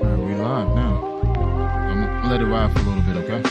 All right, we live now. I'm gonna let it ride for a little bit, okay?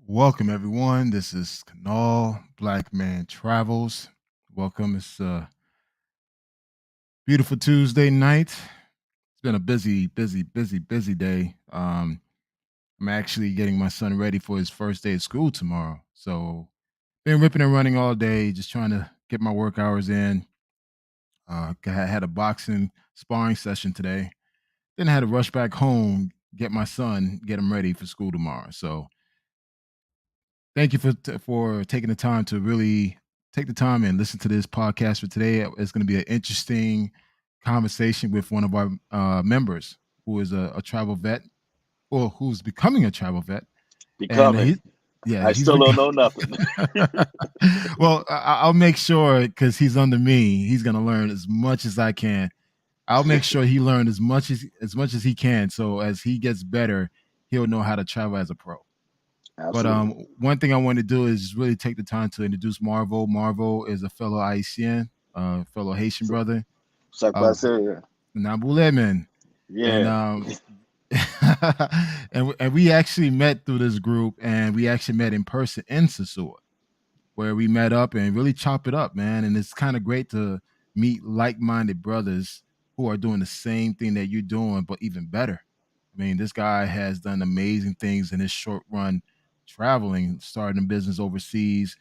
Welcome everyone. This is Kanal Black Man Travels. Welcome. It's a beautiful Tuesday night. It's been a busy day. I'm actually getting my son ready for his first day of school tomorrow. So been ripping and running all day, just trying to get my work hours in. I had a boxing sparring session today. Then I had to rush back home, get my son, get him ready for school tomorrow. So thank you for taking the time to really take the time and listen to this podcast for today. It's going to be an interesting conversation with one of our members who is a travel vet or who's becoming a travel vet. And Becoming. I he's still don't know nothing. well, I'll make sure because he's under me. He's going to learn as much as I can. I'll make sure he learned as much as he can. So as he gets better, he'll know how to travel as a pro. But Absolutely. one thing I want to do is really take the time to introduce Marvo. Marvo is a fellow Haitian, fellow Haitian So, brother. so I Uh, said, Nabulemen. And yeah. and we actually met through this group, and we actually met in person in Sasua, where we met up and really chop it up, man. And it's kind of great to meet like-minded brothers who are doing the same thing that you're doing, but even better. I mean, this guy has done amazing things in his short run traveling, starting a business overseas.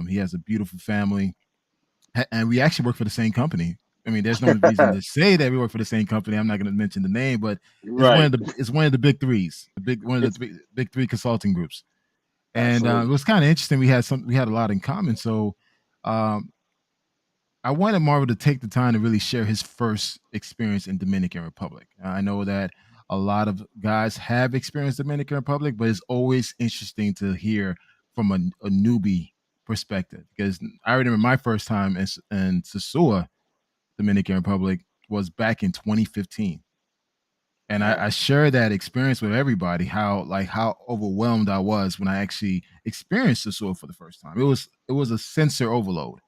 He has a beautiful family, and we actually work for the same company. I mean, there's no reason to say that we work for the same company. I'm not going to mention the name, but Right. it's one of the big threes, the big one of It's the big three consulting groups. And it absolutely. was kind of interesting. We had a lot in common. So um, I wanted Marvel to take the time to really share his first experience in Dominican Republic. I know that a lot of guys have experienced Dominican Republic, but it's always interesting to hear from a newbie perspective because I remember my first time in Sosua, Dominican Republic, was back in 2015. And I Wow. share that experience with everybody, how overwhelmed I was when I actually experienced Sosua for the first time. It was a sensor overload.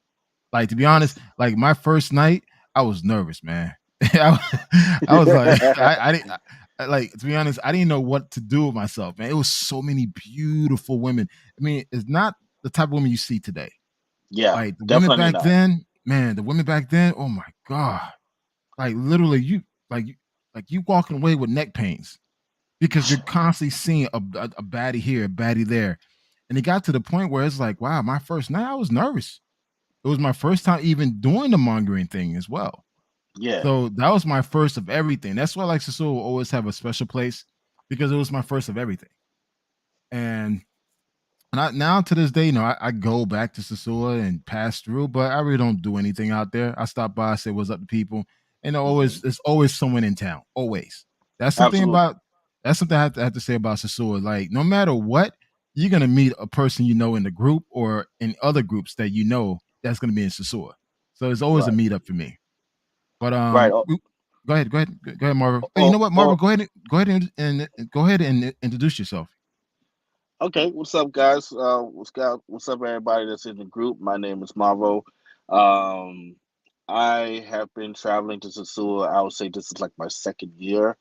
Like, to be honest, That's like my first night, I was nervous, man. I was like, I didn't like, to be honest, I didn't know what to do with myself, man. It was so many beautiful women. I mean, it's not the type of women you see today. yeah, Like the women definitely back not. then, man, the women back then, oh my God. Like literally like you like you walking away with neck pains because you're constantly seeing a baddie here, a baddie there. And it got to the point where it's like, wow, my first night, I was nervous. It was my first time even doing the mongering thing as well. Yeah, So that was my first of everything. That's why like Sasua will always have a special place because it was my first of everything. And now to this day, I go back to Sasua and pass through, but I really don't do anything out there. I stop by, say what's up to people, and hmm always there's always someone in town. Always. That's something absolutely. about that's something I have to say about Sasua. Like no matter what, you're gonna meet a person you know in the group or in other groups that you know that's gonna be in Sasua. So it's always a Right. meetup for me. But Right. Oh, go ahead, Marvo. Hey, you know oh, what, Marvo? oh, Go ahead and go ahead and introduce yourself. okay. What's up, guys? What's up, everybody that's in the group? My name is Marvo. Um, I have been traveling to Sasua. I would say this is like my second year,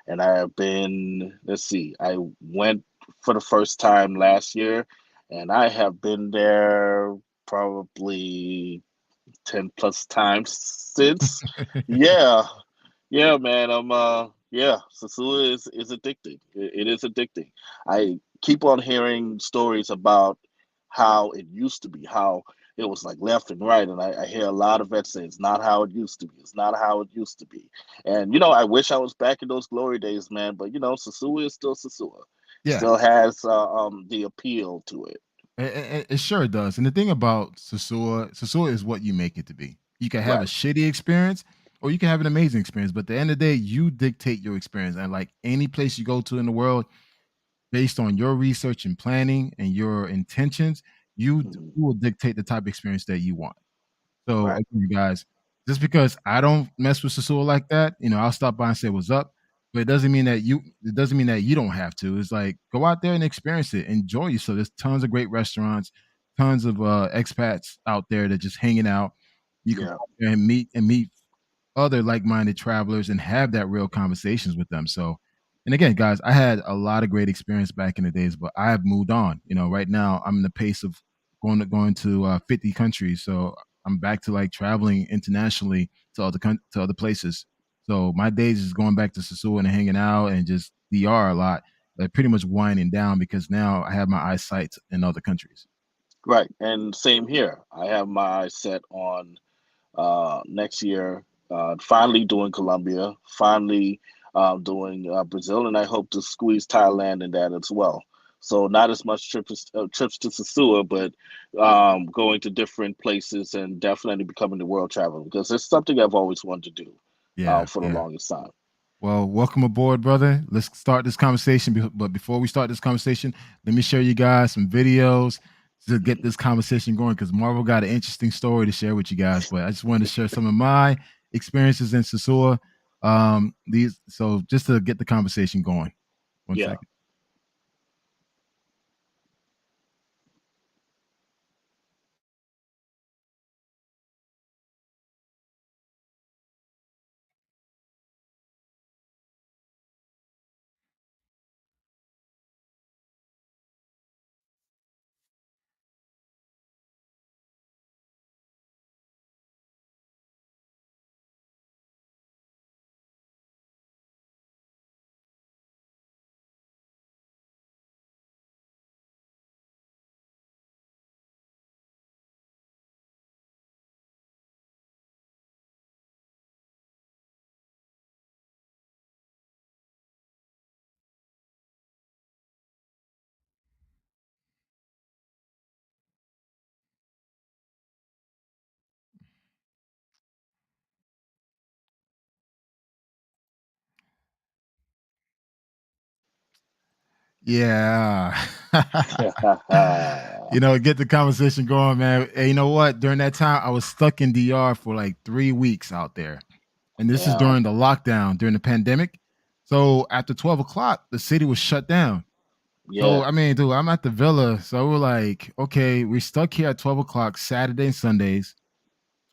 and I have been. Let's see. I went for the first time last year, and I have been there probably 10 plus times since. Yeah. Yeah, man. Yeah, Sasua is addicting. It is addicting. I keep on hearing stories about how it used to be, how it was like left and right. And I hear a lot of vets say it's not how it used to be. It's not how it used to be. And I wish I was back in those glory days, man. But Sasua is still Sasua. Yeah, Still has the appeal to it. it sure does. And the thing about Sasua is what you make it to be. You can have a Right. shitty experience or you can have an amazing experience, but at the end of the day, you dictate your experience. And like any place you go to in the world, based on your research and planning and your intentions, Mhm. you will dictate the type of experience that you want. So Right. again, guys, just because I don't mess with Sasua like that, I'll stop by and say what's up. But it doesn't mean that you don't have to. It's like go out there and experience it. Enjoy yourself. There's tons of great restaurants, tons of expats out there that just hanging out. You can Yeah. go out there and meet other like-minded travelers and have that real conversations with them. So, and again, guys, I had a lot of great experience back in the days, but I have moved on. Right now I'm in the pace of going to 50 countries. So I'm back to like traveling internationally to to other places. So my days is going back to Sasua and hanging out and just DR a lot, like pretty much winding down because now I have my eyesight in other countries. Right. And same here. I have my eyes set on next year, finally doing Colombia, finally doing Brazil, and I hope to squeeze Thailand in that as well. So not as much trips to Sasua, but going to different places and definitely becoming the world traveler because it's something I've always wanted to do Yeah, for the yeah. longest time. Well, welcome aboard, brother. Let's start this conversation. But before we start this conversation, let me show you guys some videos to get Mhm. this conversation going because Marvel got an interesting story to share with you guys. But I just wanted to share some of my experiences in Sasua. These so just to get the conversation going. One Yeah, second. Yeah. Get the conversation going, man. Hey, you know what? During that time, I was stuck in DR for like 3 weeks out there. And this is yeah, during the lockdown, during the pandemic. So after 12 o'clock, the city was shut down. So, yeah, I mean, dude, I'm at the villa. So we're like, okay, we're stuck here at 12 o'clock, Saturday and Sundays.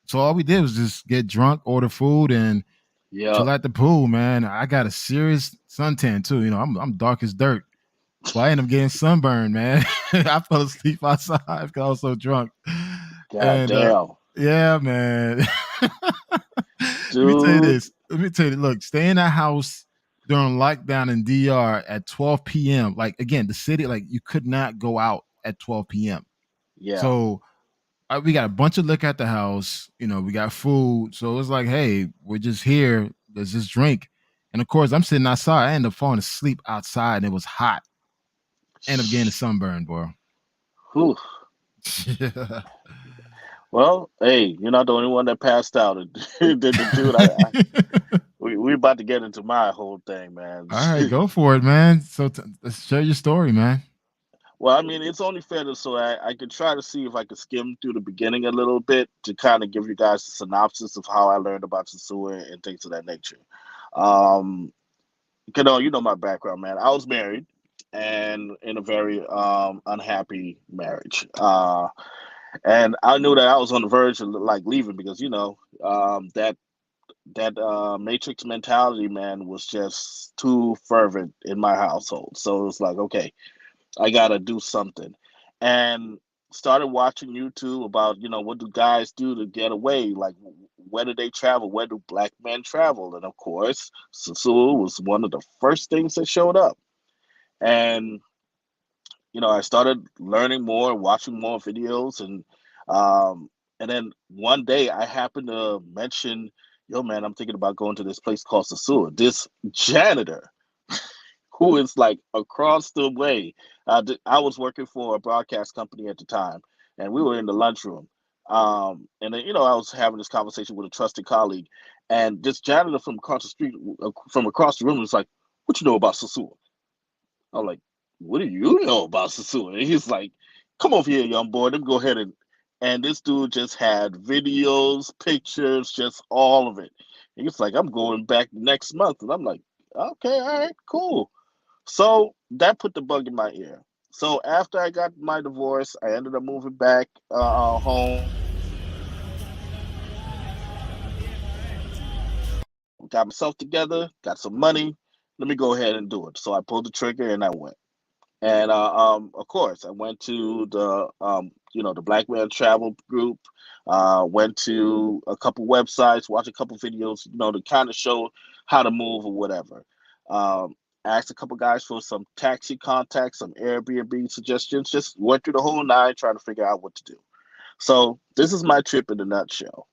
So all we did was just get drunk, order food, and yeah. chill at the pool, man. I got a serious suntan too. I'm dark as dirt. Well, I ended up getting sunburned, man. I fell asleep outside because I was so drunk. God And damn, yeah, man. Let me tell you dude. this. Let me tell you, look, stay in that house during lockdown in DR at 12 p.m. Like again, the city, like you could not go out at 12 p.m. Yeah, So we got a bunch of liquor at the house. We got food. So it was like, hey, we're just here. Let's just drink. And of course, I'm sitting outside. I ended up falling asleep outside, and it was hot. End up getting a sunburn, bro. whew. Yeah. Well, hey, you're not the only one that passed out. The dude, we about to get into my whole thing, man. All right, go for it, man. So let's share your story, man. Well, I mean, it's only fair to so I could try to see if I could skim through the beginning a little bit to kind of give you guys a synopsis of how I learned about Sasua and things of that nature. Um, you know my background, man. I was married and in a very unhappy marriage. And I knew that I was on the verge of like leaving because that matrix mentality, man, was just too fervent in my household. So it was like, okay, I gotta do something, and started watching YouTube about what do guys do to get away, like where do they travel, where do black men travel, and of course, Sasua was one of the first things that showed up, and I started learning more, watching more videos, um, and then one day I happened to mention, "Yo, man, I'm thinking about going to this place called Sasua." This janitor who is like across the way. I was working for a broadcast company at the time, and we were in the lunchroom. And then, I was having this conversation with a trusted colleague, and this janitor from across the street, from across the room, was like, "What you know about Sasua?" I'm like, "What do you know about Sasua?" And he's like, "Come over here, young boy. Let me go ahead and this dude just had videos, pictures, just all of it. And he's like, "I'm going back next month," and I'm like, "Okay, all right, cool." So that put the bug in my ear. So after I got my divorce, I ended up moving back home, got myself together, got some money. Let me go ahead and do it. So I pulled the trigger and I went. And of course, I went to the Black Man Travel group. Went to a couple websites, watched a couple videos, to kind of show how to move or whatever. Um, Asked a couple guys for some taxi contacts, some Airbnb suggestions. Just went through the whole nine, trying to figure out what to do. So this is my trip in a nutshell.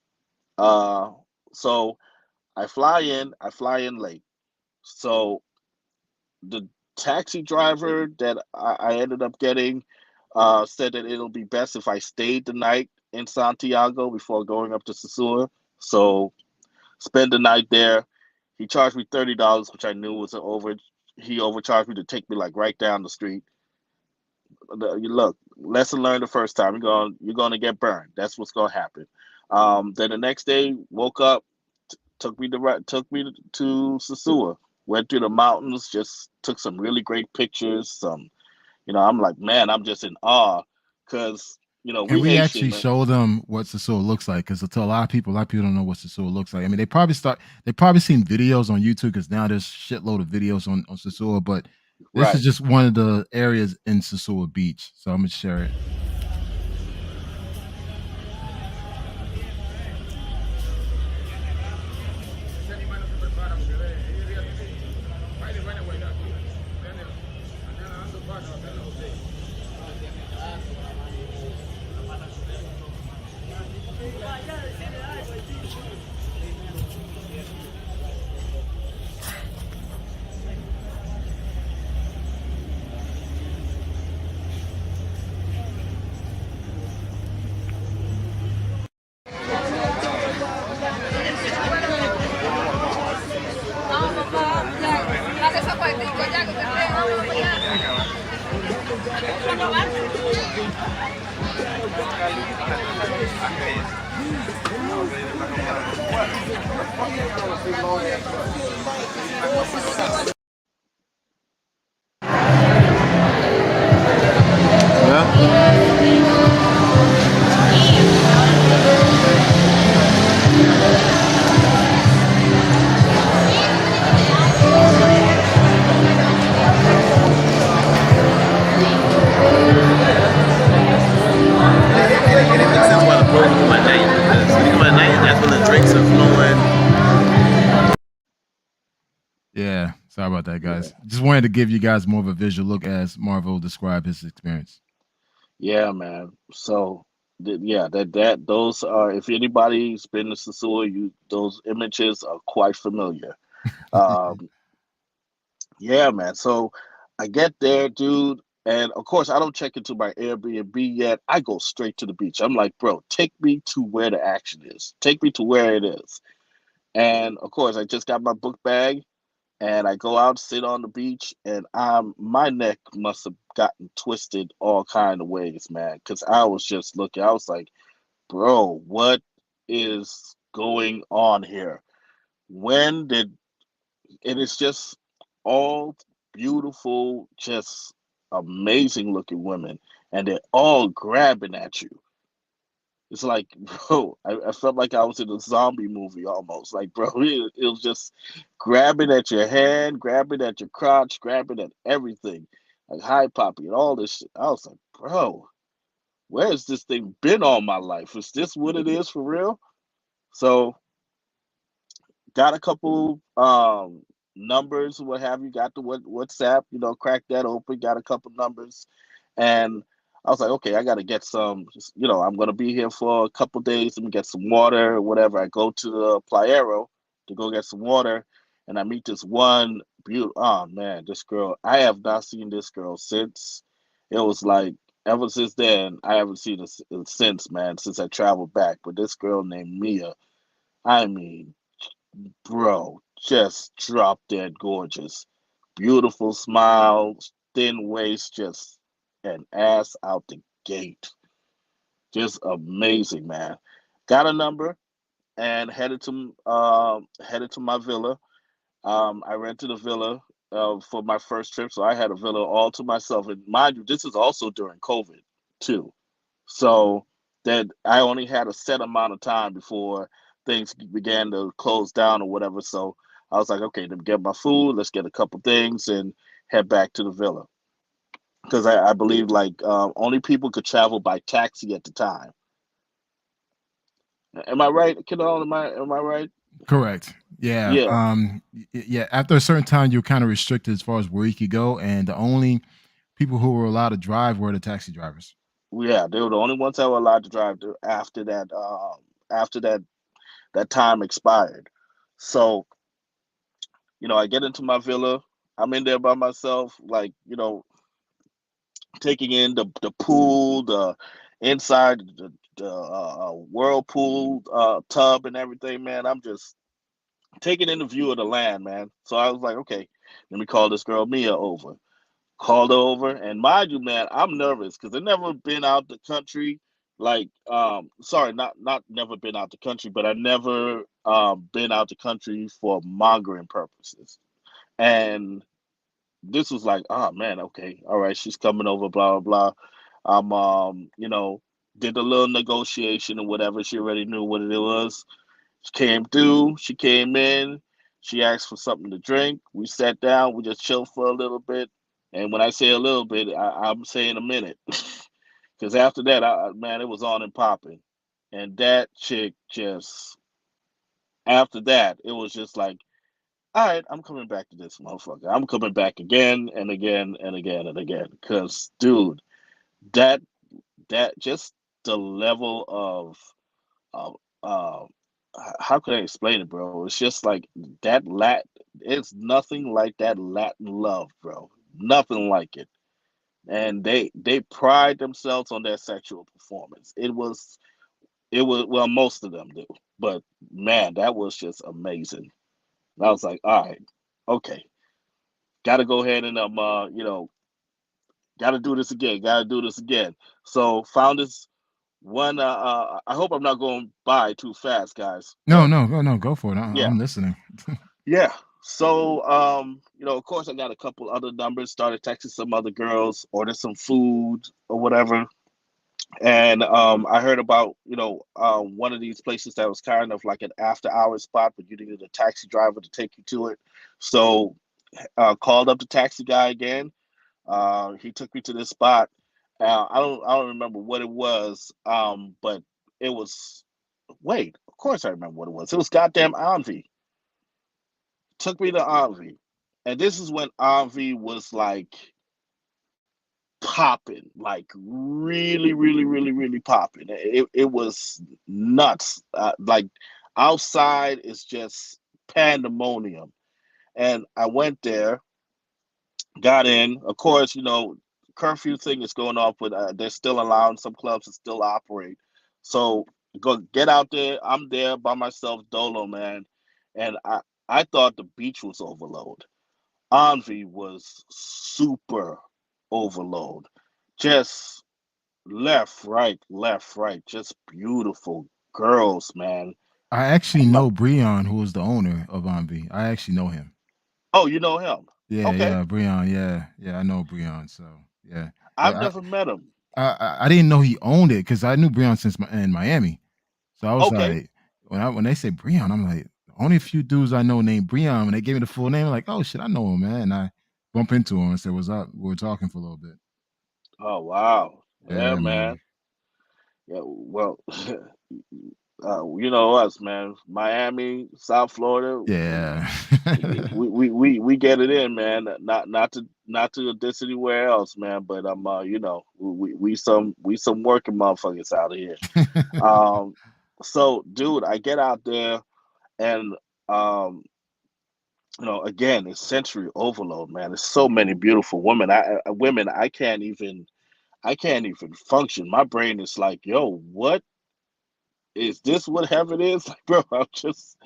Uh, so I fly in late. So the taxi driver that I ended up getting said that it'll be best if I stayed the night in Santiago before going up to Sasua. So spend the night there. He charged me $30, which I knew was an over. He overcharged me to take me like right down the street. You look, lesson learned the first time. You're gonna get burned. That's what's gonna happen. Then the next day, woke up, took me to Sasua. Went through the mountains, just took some really great pictures. I'm like, man, I'm just in awe because And we we Haitian, actually man. show them what Sasua looks like because to a lot of people don't know what Sasua looks like. I mean, they probably seen videos on YouTube because now there's shitload of videos on Sasua, but this is Right. just one of the areas in Sasua Beach. So I'm gonna share it. Yeah. Can it make sense why the pool become at night? Because when you come at night, that's when the drinks are flowing. Yeah, sorry about that, Yeah. guys. Just wanted to give you guys more of a visual look as Marvo described his experience. Yeah, man. So, yeah, that those are, if anybody's been to Sasua, those images are quite familiar. Um, yeah, man. So I get there, dude, and of course I don't check into my Airbnb yet. I go straight to the beach. I'm like, bro, take me to where the action is. Take me to where it is. And of course, I just got my book bag, and I go out, sit on the beach, and my neck must have gotten twisted all kind of ways, man. Because I was just looking, I was like, bro, what is going on here? When did and it's just all beautiful, just amazing looking women, and they're all grabbing at you. It's like, bro, I felt like I was in a zombie movie almost. Like, bro, it was just grabbing at your hand, grabbing at your crotch, grabbing at everything, like high poppy and all this shit. I was like, bro, where has this thing been all my life? Is this what it is for real? So got a couple numbers, what have you, got the WhatsApp, cracked that open, got a couple numbers, and I was like, okay, I got to get some, I'm going to be here for a couple days. Let me get some water or whatever. I go to the Playero to go get some water, and I meet this one beautiful, oh man, this girl, I have not seen this girl since. It was like, ever since then, I haven't seen her since, man, since I traveled back. But this girl named Mia, I mean, bro, just drop dead gorgeous. Beautiful smile, thin waist, just an ass out the gate. Just amazing, man. Got a number and headed to my villa. I rented a villa for my first trip, so I had a villa all to myself. And mind you, this is also during COVID too. So that I only had a set amount of time before things began to close down or whatever. So I was like, okay, let me get my food, let's get a couple things and head back to the villa. Because I believe like only people could travel by taxi at the time. Am I right, Kiddo? Am I right? Correct. Yeah. Yeah, Yeah. After a certain time, you're kind of restricted as far as where you could go, and the only people who were allowed to drive were the taxi drivers. yeah. They were the only ones that were allowed to drive there after that. After that time expired. So I get into my villa. I'm in there by myself, like, taking in the pool, the inside, the whirlpool tub and everything, man. I'm just taking in the view of the land, man. So I was like, okay, let me call this girl Mia over. Called her over, and mind you, man, I'm nervous because I've never been out the country. Like, sorry, not never been out the country, but I never been out the country for mongering purposes. And this was like, oh man, okay, all right, she's coming over, blah blah blah. Did a little negotiation or whatever. She already knew what it was. She came through, she came in, she asked for something to drink. We sat down, we just chilled for a little bit. And when I say a little bit, I'm saying a minute. Because after that, man, it was on and popping. And that chick just, after that, it was just like, all right, I'm coming back to this motherfucker. I'm coming back again and again and again and again. Because, dude, that just the level of how could I explain it, bro? It's just like that it's nothing like that Latin love, bro. Nothing like it. And they pride themselves on their sexual performance. It was well, most of them do. But man, that was just amazing. And I was like, all right, okay, gotta go ahead and gotta do this again, gotta do this again. So found this one. I hope I'm not going by too fast, guys. No, But no, go, no, go for it. yeah, I'm listening. yeah. So of course, I got a couple other numbers. Started texting some other girls, ordered some food or whatever, and I heard about one of these places that was kind of like an after hours spot, but you needed a taxi driver to take you to it. So called up the taxi guy again. He took me to this spot. I don't remember what it was, but it was. Wait, of course I remember what it was. It was goddamn Envy. Took me to Envy, and this is when Envy was like popping, like really, really, really, really popping. It was nuts. Like outside is just pandemonium. And I went there, got in. Of course, curfew thing is going off, but they're still allowing some clubs to still operate. So go get out there. I'm there by myself, dolo, man, and I thought the beach was overload. Envy was super. overload. Just left, right. Just beautiful girls, man. I actually I'm not. know Breon, who is the owner of Envy. I actually know him. Oh, you know him? Yeah, Okay, yeah, Breon. Yeah, yeah, I know Breon. So yeah, but I've never met him. I didn't know he owned it because I knew Breon since in Miami. So I was Okay. like, when they say Breon, I'm like, only a few dudes I know named Breon. When they gave me the full name, I'm like, oh shit, I know him, man. And I bump into him and said, "What's up?" We were talking for a little bit. Oh wow. Yeah, Yeah, man. man. Yeah. Well, you know us, man. Miami, South Florida. Yeah. We get it in, man. Not to diss anywhere else, man. But we some working motherfuckers out of here. Um, so dude, I get out there and um, again, it's sensory overload, man. There's so many beautiful women. Women, I can't even function. My brain is like, yo, what is this? What heaven is, like, bro? I'm just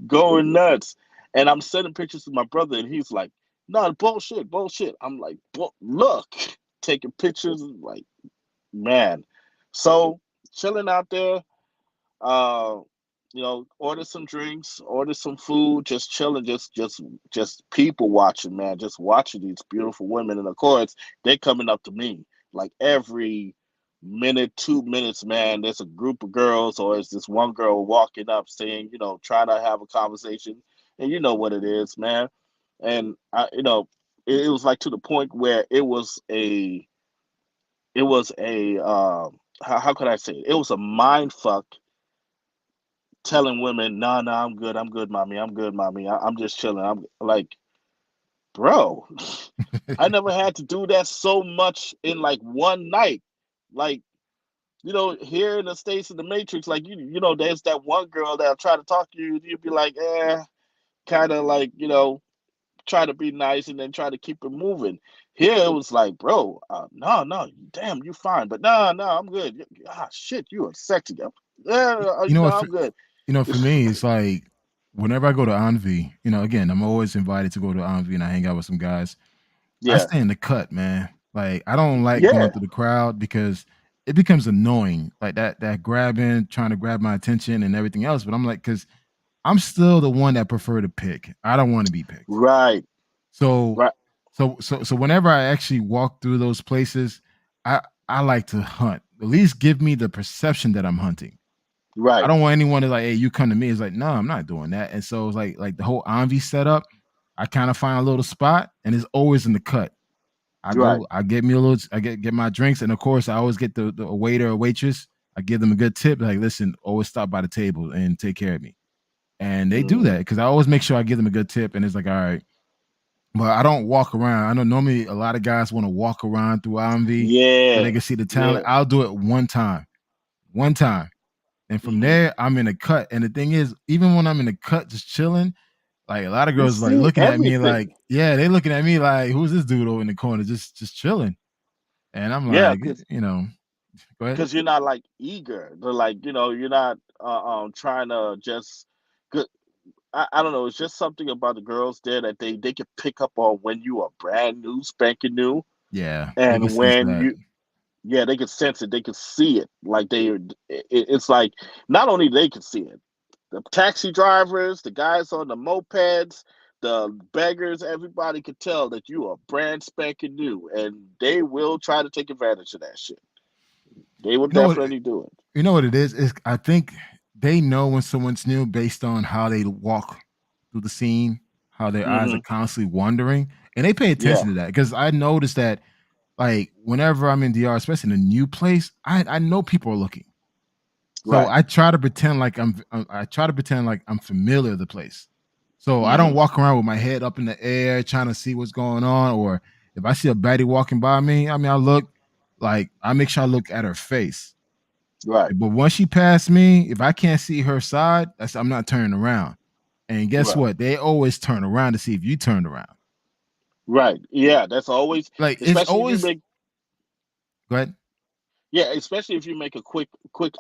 going nuts. And I'm sending pictures to my brother, and he's like, "No, bullshit, bullshit." I'm like, "Look," taking pictures, like, man. So chilling out there, uh, order some drinks, order some food, just chilling, just people watching, man, just watching these beautiful women, and of course they're coming up to me like every minute, 2 minutes, man. There's a group of girls, or is this one girl walking up saying, trying to have a conversation, and you know what it is, man. And it was like to the point where it was a how could I say it? It was a mind fuck telling women, "Nah, nah, I'm good, mommy, I'm good, mommy, I'm just chilling." I'm like, bro, I never had to do that so much in like one night. Like, here in the States in the Matrix, like there's that one girl that'll try to talk to you, you'd be like, kind of like, try to be nice and then try to keep it moving. Here it was like, bro, no, no, damn, you fine, but no, no, I'm good. Shit, you are sexy. Yeah, You know what? I'm good. For me, it's like whenever I go to Envy, again, I'm always invited to go to Envy and I hang out with some guys. I Yeah, stay in the cut, man. Like I don't like going yeah, through the crowd because it becomes annoying. Like that grabbing, trying to grab my attention and everything else. But I'm like, because I'm still the one that prefer to pick. I don't want to be picked. right, So right, so whenever I actually walk through those places, I I like to hunt. At least give me the perception that I'm hunting. I right, don't want anyone to like, hey, you come to me. It's like, no, I'm not doing that. And so it's like the whole Envy setup. I kind of find a little spot, and it's always in the cut. I right. go, I get me a little, I get my drinks, and of course, I always get the waiter or waitress. I give them a good tip, like, listen, always stop by the table and take care of me, and they do that Mm, because I always make sure I give them a good tip, and it's like, all right, but I don't walk around. I know normally a lot of guys want to walk around through IMV so they yeah, can see the talent. yeah. I'll do it one time, and from Hmm. there, I'm in a cut. And the thing is, even when I'm in the cut, just chilling, like a lot of You girls like see looking at me like, everything. yeah, they looking at me like, who's this dude over in the corner, just chilling. And I'm Yeah, like, because go ahead. you're not like eager. They're like, you're not trying to just. Good. I don't know. It's just something about the girls there that they can pick up on when you are brand new, spanking new, Yeah, they can and sense when that. you. Yeah, they can sense it. They can see it. Like it's like not only they can see it, the taxi drivers, the guys on the mopeds, the beggars, everybody could tell that you are brand spanking new, and they will try to take advantage of that shit. They will You know what? definitely do it. You know what it is? Is I think they know when someone's new based on how they walk through the scene, how their eyes are Hmm. constantly wandering, and they pay Yeah. attention to that. Because I noticed that, like, whenever I'm in DR, especially in a new place, I know people are looking. So Right. I try to pretend like I try to pretend like I'm familiar with the place. So I don't Hmm. walk around with my head up in the air trying to see what's going on. Or if I see a baddie walking by me, I mean, I look like I make sure I look at her face. Right. But once she passed me, if I can't see her side, I'm not turning around. And guess Right. what? They always turn around to see if you turned around. Right. Yeah. That's always, Like it's especially if you always make, go ahead. yeah, especially if you make a quick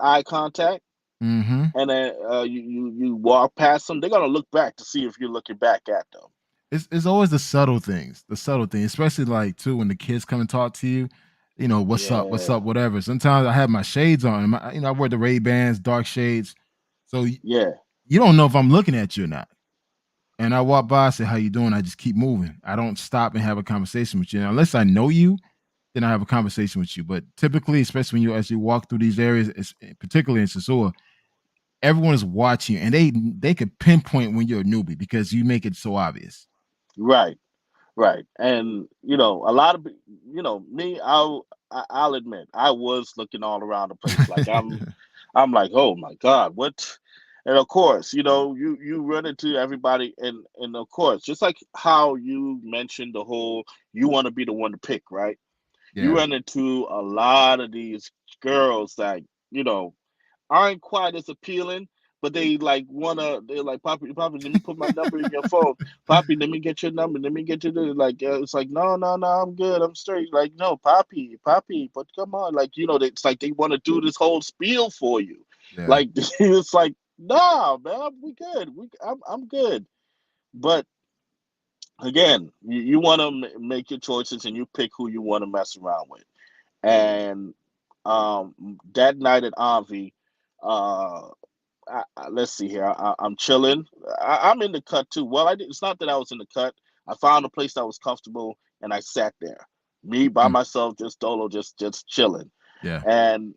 eye contact, Mm-hmm. and then you walk past them, they're gonna look back to see if you're looking back at them. it's always the subtle things, especially like too when the kids come and talk to you. What's Yeah, up, whatever. Sometimes I have my shades on. I wear the Ray Bans, dark shades, so yeah, you don't know if I'm looking at you or not. And I walk by, I say, "How you doing?" I just keep moving. I don't stop and have a conversation with you unless I know you. Then I have a conversation with you. But typically, especially when as you walk through these areas, particularly in Sasua, everyone is watching you, and they could pinpoint when you're a newbie because you make it so obvious. right. Right. And a lot of me, I'll admit I was looking all around the place. Like I'm like, oh my God, what? And of course, you run into everybody, and of course, just like how you mentioned the whole you want to be the one to pick, right? You Yeah, run into a lot of these girls that, you know, aren't quite as appealing, but they're like, Poppy, let me put my number in your phone. Poppy, let me get your number. Let me get your it's like, no, no, no, I'm good. I'm straight. Like, no, Poppy, but come on. Like, it's like they want to do this whole spiel for you. yeah, Like, it's like, nah, man, we good. I'm good. But again, you want to make your choices and you pick who you want to mess around with. And that night at Avi, uh, let's see here. I'm chilling. I'm in the cut too. Well, it's not that I was in the cut. I found a place that was comfortable and I sat there, me by mm, myself, just dolo, just chilling. yeah. And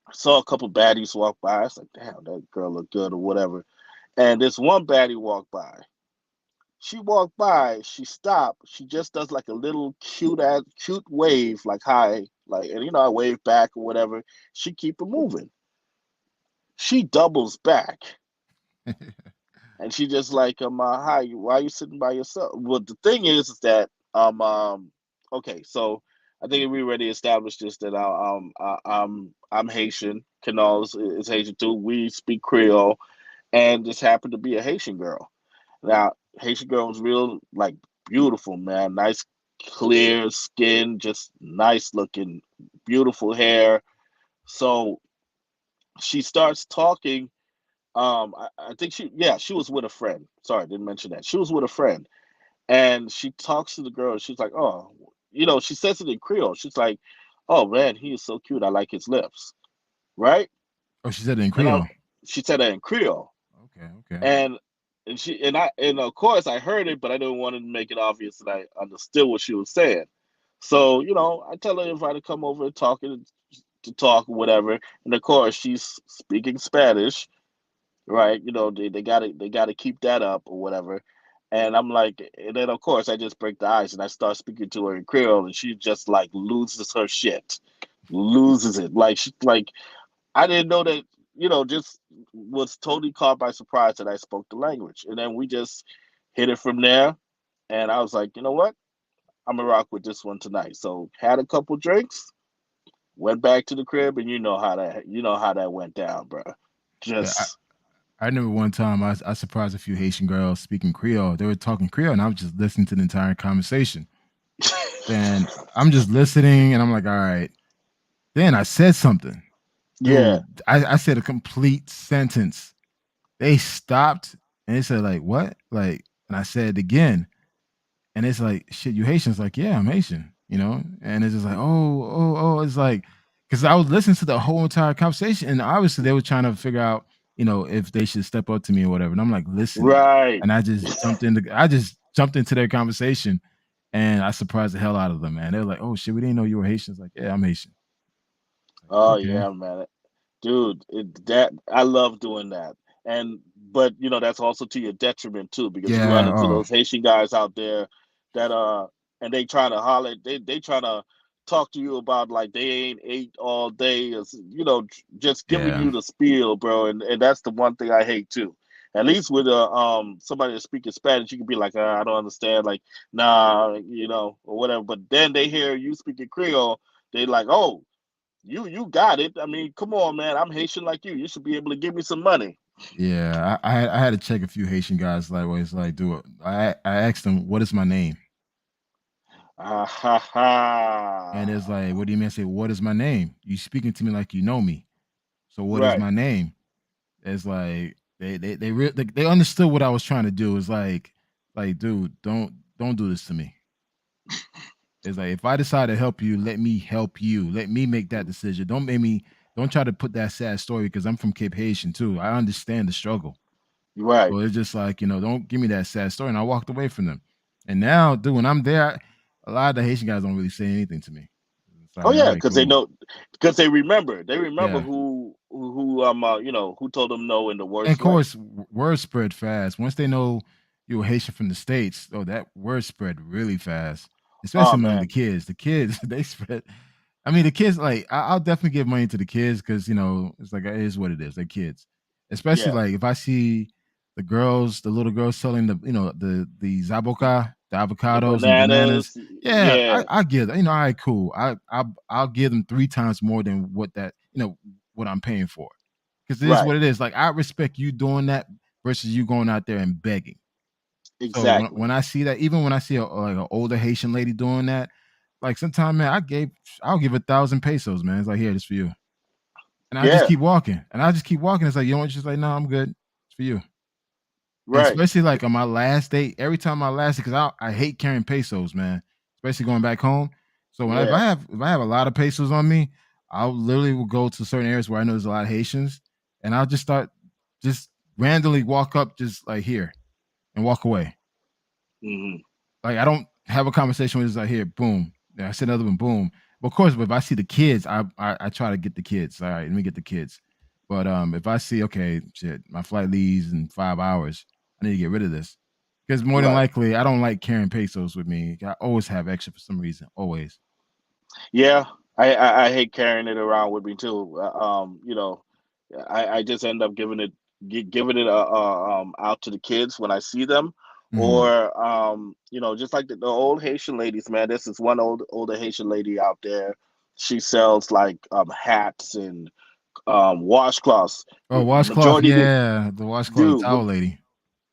I saw a couple baddies walk by. I was like, damn, that girl look good or whatever. And this one baddie walked by. She walked by. She stopped. She just does like a little cute wave, like hi, like, and I wave back or whatever. She keep it moving. She doubles back. And she just like, hi, why are you sitting by yourself? Well, the thing is that, okay, so I think we already established this that I'm Haitian. Canal is Haitian too. We speak Creole, and this happened to be a Haitian girl. Now, Haitian girl was real, like, beautiful, man. Nice, clear skin, just nice looking, beautiful hair. So she starts talking. I think she was with a friend. Sorry, I didn't mention that. She was with a friend, and she talks to the girl. She's like, "Oh, she says it in Creole. She's like, "Oh man, he is so cute. I like his lips." Right? Oh, she said it in And Creole. she said that in Creole, Okay, okay. and and of course I heard it, but I didn't want to make it obvious that I understood what she was saying. So I tell her if I to come over and to talk or whatever, and of course she's speaking Spanish, right? They gotta keep that up or whatever. And I'm like, and then of course I just break the ice and I start speaking to her in Creole, and she just like loses her shit, loses it. Like she like I didn't know that, just was totally caught by surprise that I spoke the language, and then we just hit it from there. And I was like, you know what? I'm gonna rock with this one tonight. So had a couple drinks, went back to the crib, and you know how that went down, bro. Yeah, Just I remember one time I surprised a few Haitian girls speaking Creole. They were talking Creole, and I was just listening to the entire conversation. Then I'm just listening, and I'm like, all right. Then I said something, yeah. dude. I said a complete sentence. They stopped and they said like, "What?" Like, and I said it again, and it's like, "Shit, you Haitian?" It's like, "Yeah, I'm Haitian," And it's just like, "Oh, oh, oh." It's like, because I was listening to the whole entire conversation, and obviously they were trying to figure out, if they should step up to me or whatever. And I'm like listening, Right. and I just jumped into their conversation, and I surprised the hell out of them. Man, they were like, "Oh shit, we didn't know you were Haitian." It's like, "Yeah, I'm Haitian." Like, Oh okay, yeah, man. Dude, that I love doing that. And but that's also to your detriment too, because you run yeah. into Oh, those Haitian guys out there that and they trying to holler, they trying to talk to you about like they ain't ate all day, or just giving yeah, you the spiel, bro. And that's the one thing I hate too. At least with somebody that's speaking Spanish, you can be like, I don't understand, like, nah, or whatever. But then they hear you speaking Creole, they like, oh, you got it. I mean, come on, man. I'm Haitian like you. You should be able to give me some money. yeah. I had to check a few Haitian guys like where it's like, do it. I asked them, "What is my name?" Ah ha And it's ha. like, "What do you mean?" I say, "What is my name? You speaking to me like you know me. So what is Right. my name?" It's like they understood what I was trying to do. It's like Like, dude, don't do this to me. It's like if I decide to help you, let me help you. Let me make that decision. Don't make me. Don't try to put that sad story because I'm from Cape Haitian too. I understand the struggle. Right. So it's just like, don't give me that sad story. And I walked away from them. And now, dude, when I'm there, a lot of the Haitian guys don't really say anything to me. It's like, Oh all yeah, right, because they cool. know, because they remember Yeah. who told them no in the And of worst way. course, word spread fast. Once they know you're Haitian from the States, oh, that word spread really fast, especially Oh among the man, kids. The kids, they spread. I mean, the kids, like, I'll definitely give money to the kids because, it's like, it is what it is. They're kids. Especially, yeah, like, if I see the little girls selling the zaboka, the the avocados and bananas. bananas, Yeah, yeah, I give them, all right, cool. I'll give them three times more than what I'm paying for because it is right, what it is. Like I respect you doing that versus you going out there and begging. So when exactly, I see that, even when I see like an older Haitian lady doing that, like sometimes, man, I'll give 1,000 pesos, man. It's like, here, this for you, and I just yeah, keep walking, and I just keep walking. It's like, you know what? She's like, no, I'm good. It's for you. And right, especially like on my last date, every time I last because I hate carrying pesos, man. Especially going back home. So when I, yeah, if I have a lot of pesos on me, I'll literally will go to certain areas where I know there's a lot of Haitians, and I'll just start just randomly walk up, just like here, and walk away. hmm, Like I don't have a conversation with just like here, boom. Yeah, I said another one, boom. But of course, if I see the kids, I try to get the kids. All right, let me get the kids. But if I see, okay, shit, my flight leaves in 5 hours, I need to get rid of this because more than right. likely, I don't like carrying pesos with me. I always have extra for some reason, always. Yeah, I hate carrying it around with me too. I just end up giving it out to the kids when I see them, Hmm. or just like the old Haitian ladies, man. This is one older Haitian lady out there. She sells like hats and washcloths. Oh, washcloth, Majority of the yeah, the washcloth, the dude, towel lady.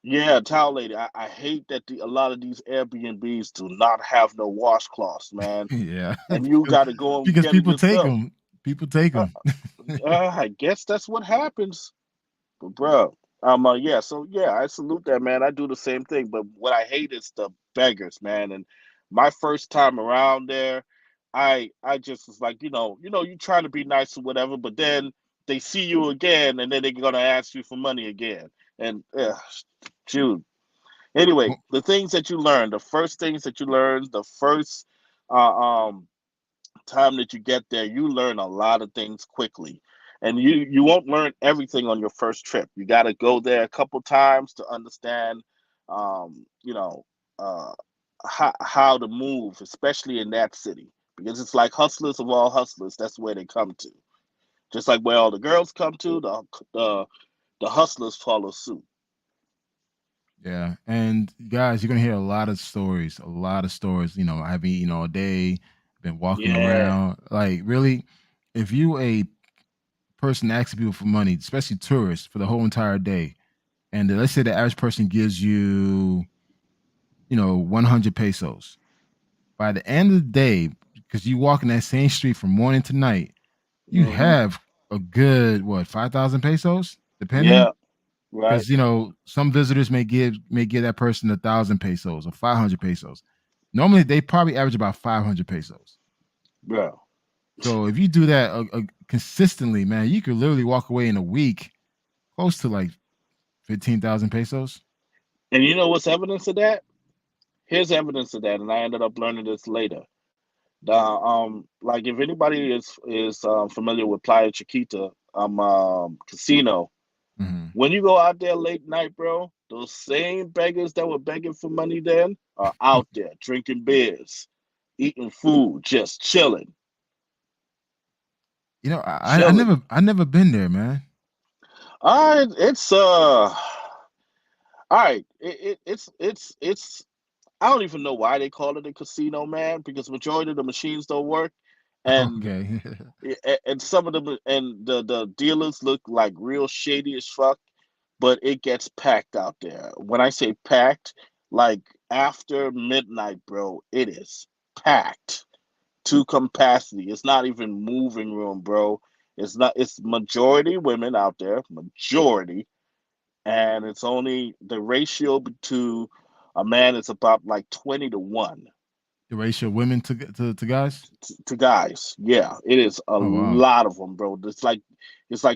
yeah, towel lady. I hate that a lot of these Airbnbs do not have no washcloths, man, Yeah, and you got to go and because get it people take yourself. them. People take Uh, them. I guess that's what happens. But bro, yeah, so yeah, I salute that, man. I do the same thing. But what I hate is the beggars, man. And my first time around there, I just was like, you trying to be nice or whatever, but then they see you again, and then they're gonna ask you for money again. And Jude. Anyway, the things that you learn, the first things that you learn, the first uh, um time that you get there, you learn a lot of things quickly. And you won't learn everything on your first trip. You got to go there a couple times to understand, um, you know, uh, how to move, especially in that city, because it's like hustlers of all hustlers. That's where they come to. Just like where all the girls come to, the hustlers follow suit. Yeah, and guys, you're gonna hear a lot of stories. I've been eating all day, been walking Yeah. around. Like, really, if you a person asking people for money, especially tourists, for the whole entire day, and let's say the average person gives you, 100 pesos. By the end of the day, because you walk in that same street from morning to night, you Hmm. have a good 5,000 pesos, depending. Yeah. Right, Because some visitors may give that person 1,000 pesos or 500 pesos. Normally, they probably average about 500 pesos. bro. So if you do that consistently, man, you could literally walk away in a week close to like 15,000 pesos. And you know what's evidence of that? Here's evidence of that, and I ended up learning this later. Like if anybody is familiar with Playa Chiquita, casino. Hmm. When you go out there late night, bro, those same beggars that were begging for money then are out there drinking beers, eating food, just chilling, chilling. I never been there, man. All right, it's all right. It's I don't even know why they call it a casino, man, because majority of the machines don't work, and Okay. and some of them and the dealers look like real shady as fuck, but it gets packed out there. When I say packed, like after midnight, bro, it is packed to capacity. It's not even moving room, bro. It's not. It's majority women out there, majority, and it's only the ratio to A man is about like 20 to 1 The ratio of women to guys. to guys. Yeah, it is a Oh wow. lot of them, bro. It's like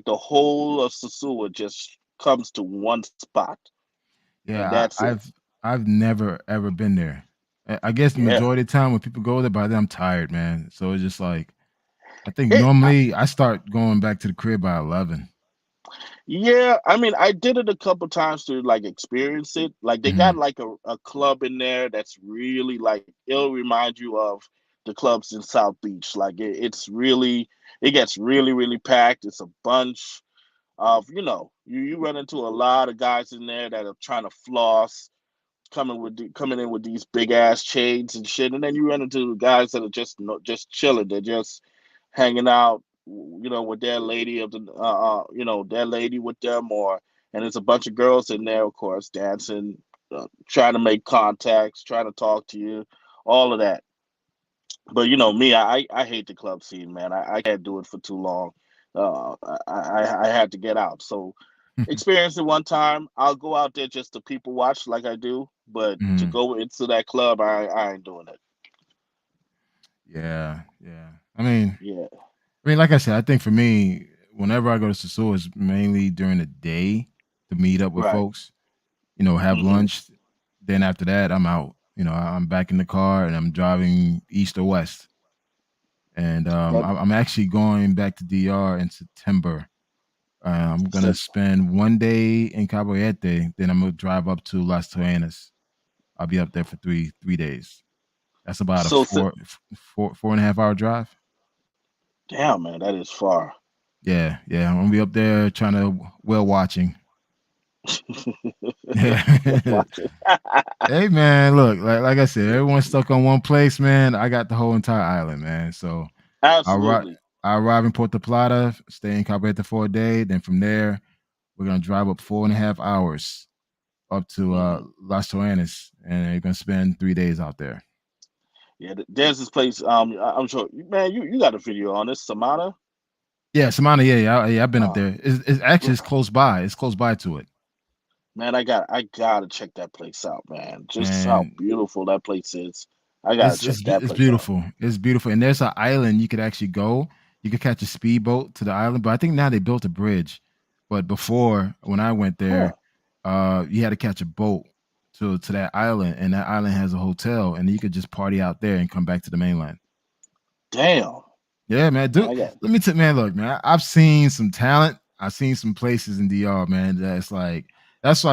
the whole of Sasua just comes to one spot, and Yeah, that's it. I've never ever been there. I guess the Yeah, majority of the time when people go there, by then I'm tired, man. So it's just like I think it. normally I start going back to the crib by 11. Yeah, I mean, I did it a couple times to like experience it. Like they got Mhm. like a club in there that's really like it'll remind you of the clubs in South Beach. Like it's really it gets really packed. It's a bunch of you run into a lot of guys in there that are trying to floss, coming in with these big ass chains and shit, and then you run into guys that are just just chilling. They're just hanging out, with their lady of the, their lady with them, or and there's a bunch of girls in there, of course, dancing, trying to make contacts, trying to talk to you, all of that. But me, I hate the club scene, man. I can't do it for too long. I had to get out. So experience it one time. I'll go out there just to people watch like I do, but to Mhm. go into that club, I ain't doing it. Yeah, yeah. Yeah, Like I said, I think for me, whenever I go to Sasua, it's mainly during the day to meet up with right. folks. Have Hmm. lunch. Then after that, I'm out. I'm back in the car and I'm driving east or west. And That I'm actually going back to DR in September. I'm gonna said spend one day in Cabo Verde, then I'm gonna drive up to Las Toanas. I'll be up there for three days. That's about a so. four and a half hour drive. Damn, man, that is far. Yeah, yeah. I'm gonna be up there trying to whale watching. Yeah. Watch it. Hey man, look, like I said, everyone's stuck on one place, man. I got the whole entire island, man. So I arrive Absolutely. I arrive in Puerto Plata, stay in Cabo Verde for a day. Then from there, we're gonna drive up 4.5 hours up to Hmm. Las Toanas, and you're gonna spend 3 days out there. Yeah, there's this place. I'm sure, man. You got a video on this, Samana. Yeah, Samana, yeah, I've been up Uh, there. It's actually bro, it's close by. It's close by to it, man, I gotta check that place out, man. Just how man. beautiful that place is. I gotta It's check it's be- that it's place out. beautiful. It's beautiful, and there's an island you could actually go. You could catch a speedboat to the island, but I think now they built a bridge. But before, when I went Huh? there, you had to catch a boat to that island, and that island has a hotel, and you could just party out there and come back to the mainland. Damn, Yeah, man. man. Dude, I got let me tell man. Look, man. I've seen some talent. I've seen some places in DR, man. That's like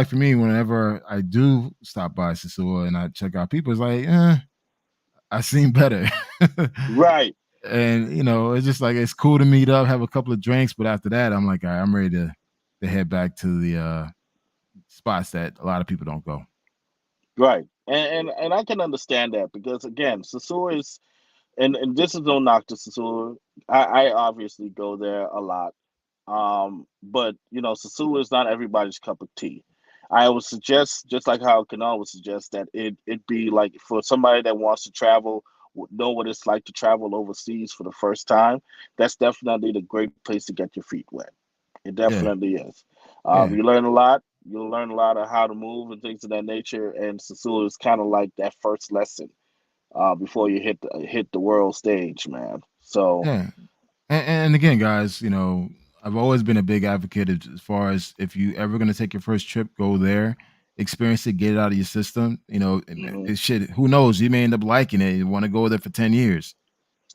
for me. Whenever I do stop by Sisua and I check out people, it's like, I seen better. right, And it's just like it's cool to meet up, have a couple of drinks, but after that, I'm like, all right, I'm ready to head back to the spots that a lot of people don't go. right, and I can understand that because again, Sasua is and this is no knock to Sasua. I obviously go there a lot. But Sasua is not everybody's cup of tea. I would suggest, just like how Kanal would suggest, that it be like for somebody that wants to travel, know what it's like to travel overseas for the first time. That's definitely the great place to get your feet wet. It Yeah, definitely is. yeah, You learn a lot. You'll learn a lot of how to move and things of that nature. And Sasua is kind of like that first lesson before you hit the world stage, man. So. yeah. And again, guys, I've always been a big advocate as far as if you ever going to take your first trip, go there, experience it, get it out of your system. Mhm. It shit. Who knows? You may end up liking it. You want to go there for 10 years.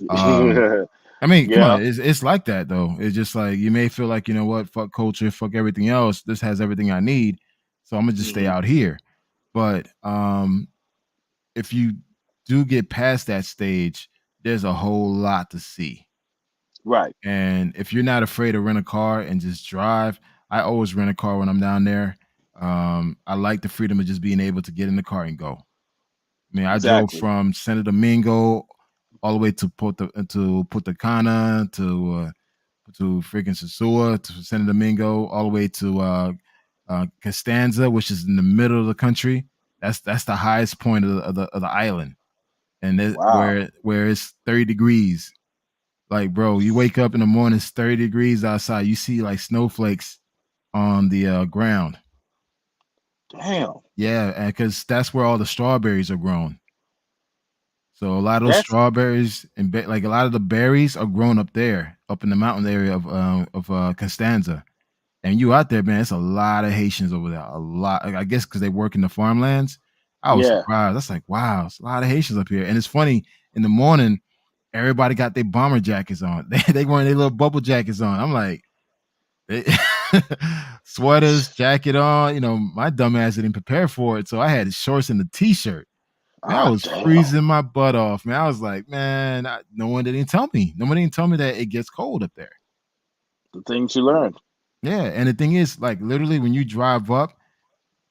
Um, I mean, come on, Yeah. it's like that though. It's just like you may feel like what, fuck culture, fuck everything else. This has everything I need, so I'm gonna just stay Hmm. out here. But if you do get past that stage, there's a whole lot to see. Right. And if you're not afraid to rent a car and just drive, I always rent a car when I'm down there. I like the freedom of just being able to get in the car and go. I mean, I drove Exactly. from Santo Domingo all the way to Punta Cana to freaking Sosua to Santo Domingo, all the way to Costanza, which is in the middle of the country. That's the highest point of the island, and Wow. where it's 30 degrees. Like, bro, you wake up in the morning, it's 30 degrees outside. You see like snowflakes on the ground. Damn. Yeah, because that's where all the strawberries are grown. So a lot of those That's strawberries and like a lot of the berries are grown up there, up in the mountain area of Constanza. And you out there, man, it's a lot of Haitians over there. A lot. I guess because they work in the farmlands. I was yeah. surprised. That's like, wow, it's a lot of Haitians up here. And it's funny, in the morning, everybody got their bomber jackets on. They wearing their little bubble jackets on. I'm like, they, sweaters, jacket on. My dumb ass didn't prepare for it. So I had shorts and a t-shirt. Man, I Ah, was damn. freezing my butt off. Man, I was like, man, no one didn't tell me. No one didn't tell me that it gets cold up there. The things you learned. Yeah, and the thing is, like, literally, when you drive up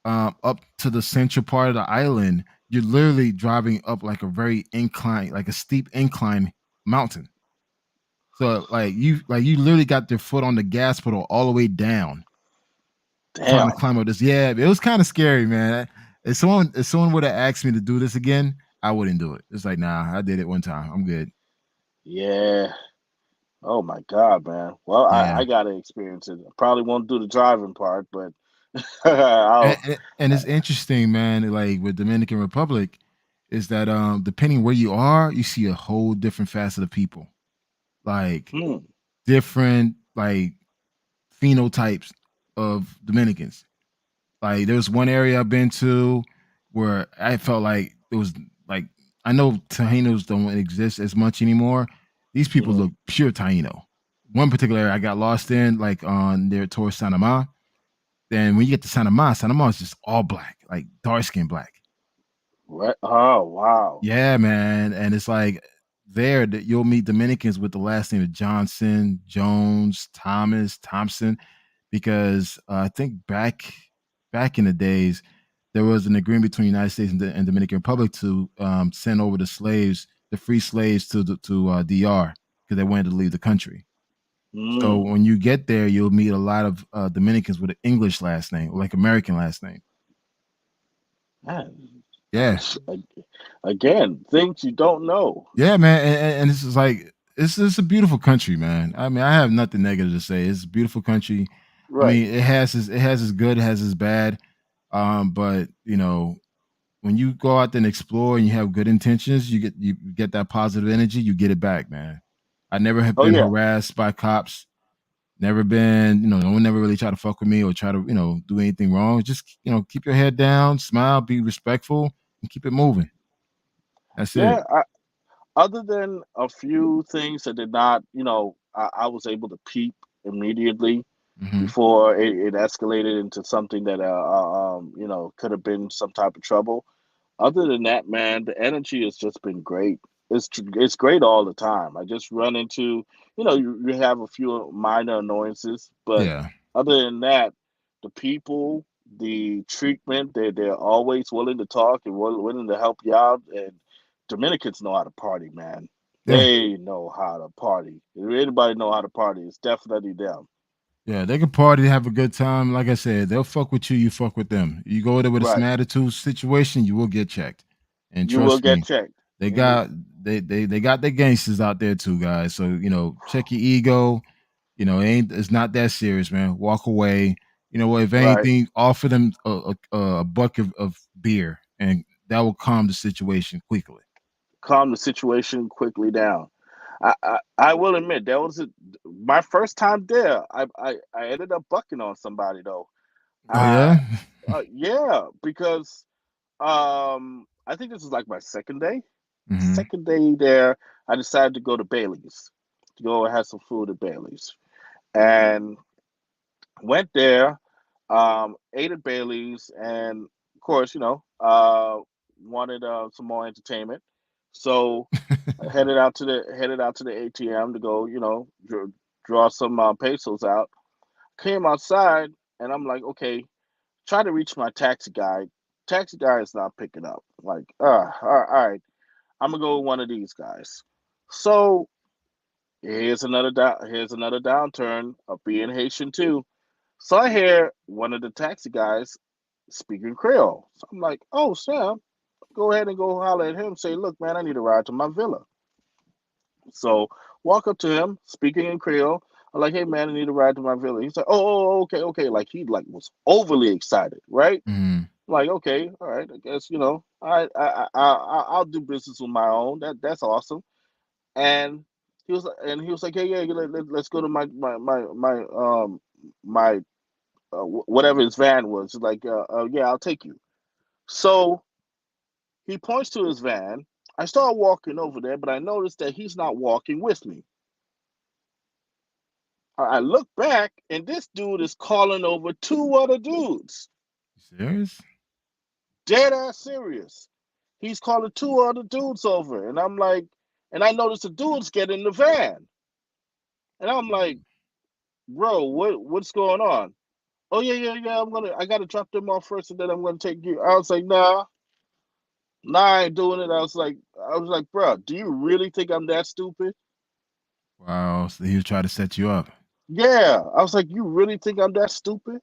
to the central part of the island, you're literally driving up like a very incline, like a steep incline mountain. So, like you literally got your foot on the gas pedal all the way down, trying to Damn. climb up this. Yeah, it was kind of scary, man. If someone would have asked me to do this again, I wouldn't do it. It's like, nah, I did it one time. I'm good. Yeah. Oh my God, man. Well, Yeah. I gotta experience it. I probably won't do the driving part, but And, I'll. and and it's interesting, man. Like with Dominican Republic, is that depending where you are, you see a whole different facet of people, like Hmm. different like phenotypes of Dominicans. Like there was one area I've been to where I felt like it was like I know Taínos don't exist as much anymore. These people Hmm. look pure Taíno. One particular area I got lost in, like on there towards Sanama. Then when you get to Sanama is just all black, like dark skin black. What? Oh wow. Yeah, man. And it's like there that you'll meet Dominicans with the last name of Johnson, Jones, Thomas, Thompson, because I think back in the days there was an agreement between the United States and Dominican Republic to send over the free slaves to DR because they wanted to leave the country. So Hmm. when you get there, you'll meet a lot of Dominicans with an English last name, or like American last name. Man, Yeah, again, things you don't know. yeah, man, and this is like it's a beautiful country, man. I mean, I have nothing negative to say. It's a beautiful country. I Right. mean, it has its good, it has its bad. But when you go out there and explore and you have good intentions, you get that positive energy, you get it back, man. I never have Oh been yeah. harassed by cops. Never been, no one never really tried to fuck with me or try to, do anything wrong. Just, keep your head down, smile, be respectful, and keep it moving. That's it. Yeah. Other than a few things that did not, I was able to peep immediately Hmm. before it escalated into something that, could have been some type of trouble. Other than that, man, the energy has just been great. It's great all the time. I just run into, you have a few minor annoyances, but Yeah. other than that, the people, the treatment, they're always willing to talk and willing to help you out. And Dominicans know how to party, man. Yeah. They know how to party. If anybody know how to party, it's definitely them. Yeah. They can party, have a good time. Like I said, they'll fuck with you, you fuck with them. You go there with a some Right. attitude situation, you will get checked. And You will trust get me, checked. they Hmm. got they got their gangsters out there too, guys. So, check your ego. It's not that serious, man. Walk away. You know what? If Right. anything, offer them a bucket of beer, and that will calm the situation quickly. Calm the situation quickly down. I will admit that was my first time there. I ended up bucking on somebody though. Oh Uh, yeah. yeah, because I think this is like my second day. Hmm. Second day there, I decided to go to Bailey's to go have some food at Bailey's, and went there, ate at Bailey's, and of course, wanted some more entertainment. So I headed out to the ATM to go, draw some pesos out. Came outside, and I'm like, okay, try to reach my taxi guy. Taxi guy is not picking up. Like, all right, I'm gonna go with one of these guys. So here's another downturn of being Haitian too. So I hear one of the taxi guys speaking Creole. So I'm like, oh Sam, go ahead and go holler at him. Say, look, man, I need a ride to my villa. So walk up to him, speaking in Creole. I'm like, hey man, I need a ride to my villa. He's like, okay, okay. Like he like was overly excited, right? Mhm. Like, okay, all right, I guess I'll do business on my own. That's awesome. And he was like, hey, yeah, let's go to my whatever his van was. He's like, yeah, I'll take you. So he points to his van. I start walking over there, but I noticed that he's not walking with me. I look back, and this dude is calling over two other dudes. You serious? Dead ass serious. He's calling two other dudes over, and I'm like, and I notice the dudes get in the van, and I'm like, bro, what's going on? Oh yeah. I gotta drop them off first, and then I'm gonna take you. I was like, nah, I ain't doing it. I was like, bro, do you really think I'm that stupid? Wow. So he was trying to set you up. Yeah, I was like, you really think I'm that stupid?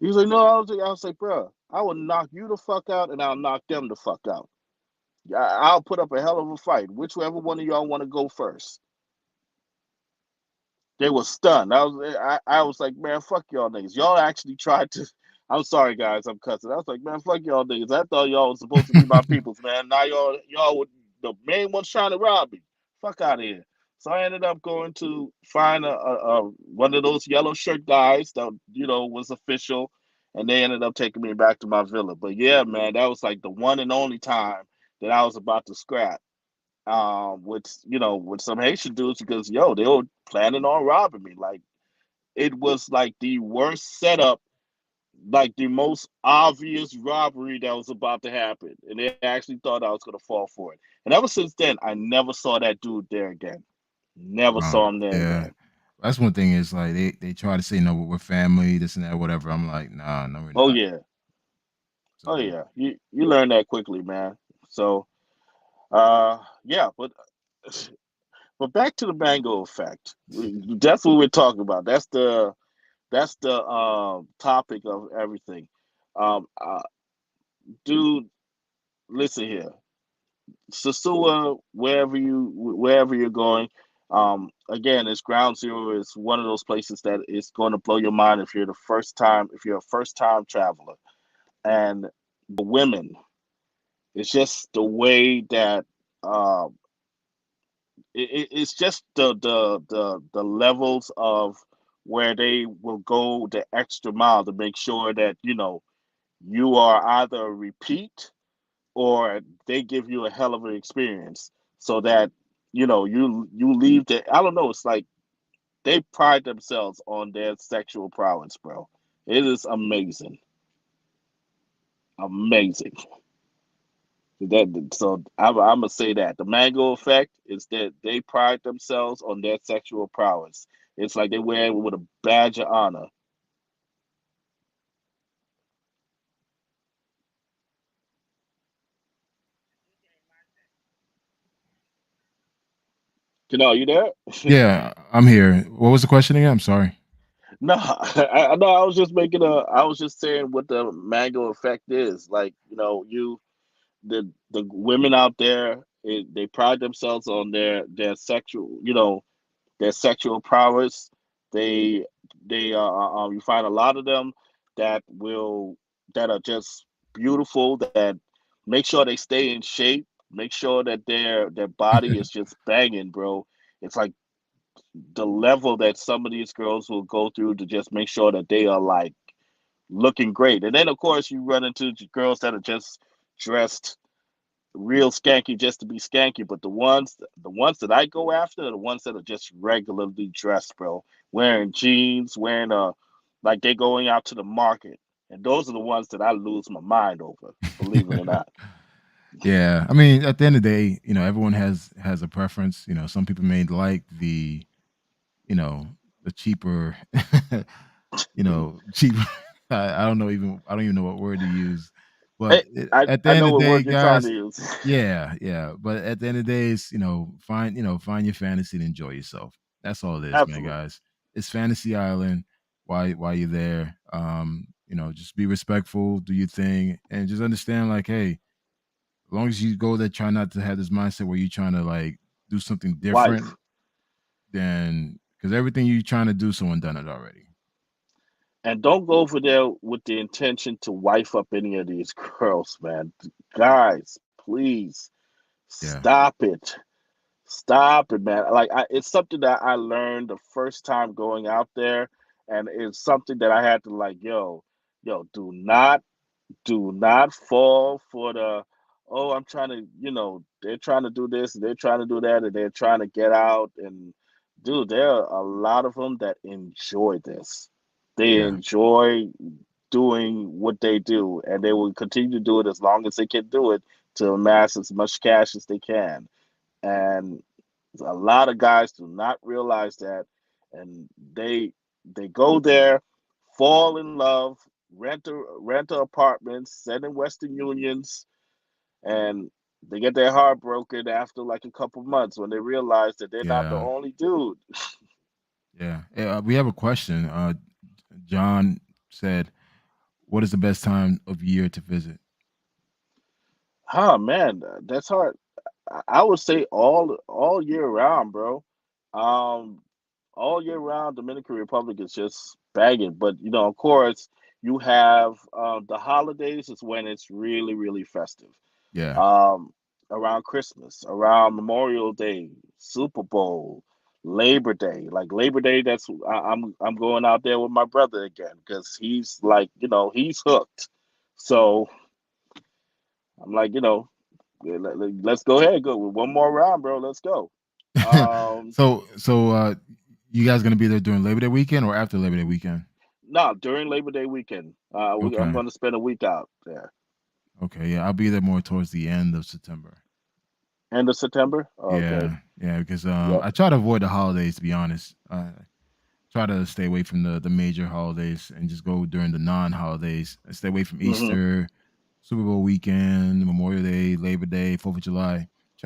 He was like, no. I was like, bro, I will knock you the fuck out, and I'll knock them the fuck out. I'll put up a hell of a fight. Whichever one of y'all want to go first. They were stunned. I was like, man, fuck y'all niggas. Y'all actually tried to. I'm sorry, guys. I'm cussing. I was like, man, fuck y'all niggas. I thought y'all was supposed to be my peoples, man. Now y'all were the main ones trying to rob me. Fuck out of here. So I ended up going to find a one of those yellow shirt guys that was official, and they ended up taking me back to my villa. But yeah, man, that was like the one and only time that I was about to scrap with some Haitian dudes because they were planning on robbing me. Like it was like the worst setup, like the most obvious robbery that was about to happen, and they actually thought I was gonna fall for it. And ever since then, I never saw that dude there again. Never saw him there Yeah. again. That's one thing is like they try to say no, we're family, this and that, whatever. I'm like, nah, no, we're Oh not. yeah, oh So yeah. You learn that quickly, man. So yeah, but back to the mango effect. That's what we're talking about. That's the topic of everything. Um, uh, Dude, listen here, Sasua, wherever you're going. Again, it's ground zero. It's one of those places that is going to blow your mind if you're a first time traveler, and the women. It's just the way that um, it's just the levels of where they will go the extra mile to make sure that you are either a repeat or they give you a hell of an experience so that you leave the I don't know, it's like they pride themselves on their sexual prowess, bro. It is amazing. Amazing. I'm gonna say that the mango effect is that they pride themselves on their sexual prowess. It's like they wear it with a badge of honor. Are you there? yeah, I'm here. What was the question again? I'm sorry. No, no, I was just saying what the mango effect is. Like, the women out there, they pride themselves on their sexual, their sexual prowess. They you find a lot of them that are just beautiful, that make sure they stay in shape, make sure that their body is just banging, bro. It's like the level that some of these girls will go through to just make sure that they are like looking great. And then of course you run into girls that are just dressed real skanky just to be skanky. But the ones that I go after are the ones that are just regularly dressed, bro. Wearing jeans, wearing like they going out to the market. And those are the ones that I lose my mind over, believe it or not. Yeah, I mean, at the end of the day, everyone has a preference. Some people may like you know, the cheaper, cheap. I don't even know what word to use, but Hey, I, at the I end know of the what day, word you're trying to guys, use. yeah, yeah. But at the end of the day, it's find your fantasy and enjoy yourself. That's all it is, man, Absolutely. guys. It's Fantasy Island. While you're there, just be respectful, do your thing, and just understand, like, hey, as long as you go there, try not to have this mindset where you're trying to like do something different. Wife. then because everything you're trying to do, someone done it already. And don't go over there with the intention to wife up any of these girls, man. Guys, please Yeah, stop it. Stop it, man. It's something that I learned the first time going out there, and it's something that I had to like, yo, do not fall for the, oh, I'm trying to, they're trying to do this and they're trying to do that and they're trying to get out. And dude, there are a lot of them that enjoy this. They yeah, enjoy doing what they do, and they will continue to do it as long as they can do it to amass as much cash as they can. And a lot of guys do not realize that, and they go there, fall in love, rent a apartments, send in Western Unions, and they get their heart broken after like a couple months when they realize that they're not the yeah, only dude. yeah. We have a question. John said, "What is the best time of year to visit?" Oh man, that's hard. I would say all year round, bro. Um, all year round, Dominican Republic is just bagging. But of course, you have the holidays is when it's really, really festive. Yeah. Um, Around Christmas, around Memorial Day, Super Bowl, Labor Day. Like Labor Day, I'm going out there with my brother again because he's like, he's hooked. So I'm like, yeah, let's go ahead, go with one more round, bro. Let's go. Um, So you guys gonna be there during Labor Day weekend or after Labor Day weekend? no, during Labor Day weekend, I'm Okay. going to spend a week out there. Okay. Yeah, I'll be there more towards the end of September. End of September. Okay. Yeah, yeah, because Yep. I try to avoid the holidays. To be honest, try to stay away from the major holidays and just go during the non-holidays. I stay away from Hmm. Easter, Super Bowl weekend, Memorial Day, Labor Day, Fourth of July, Ch-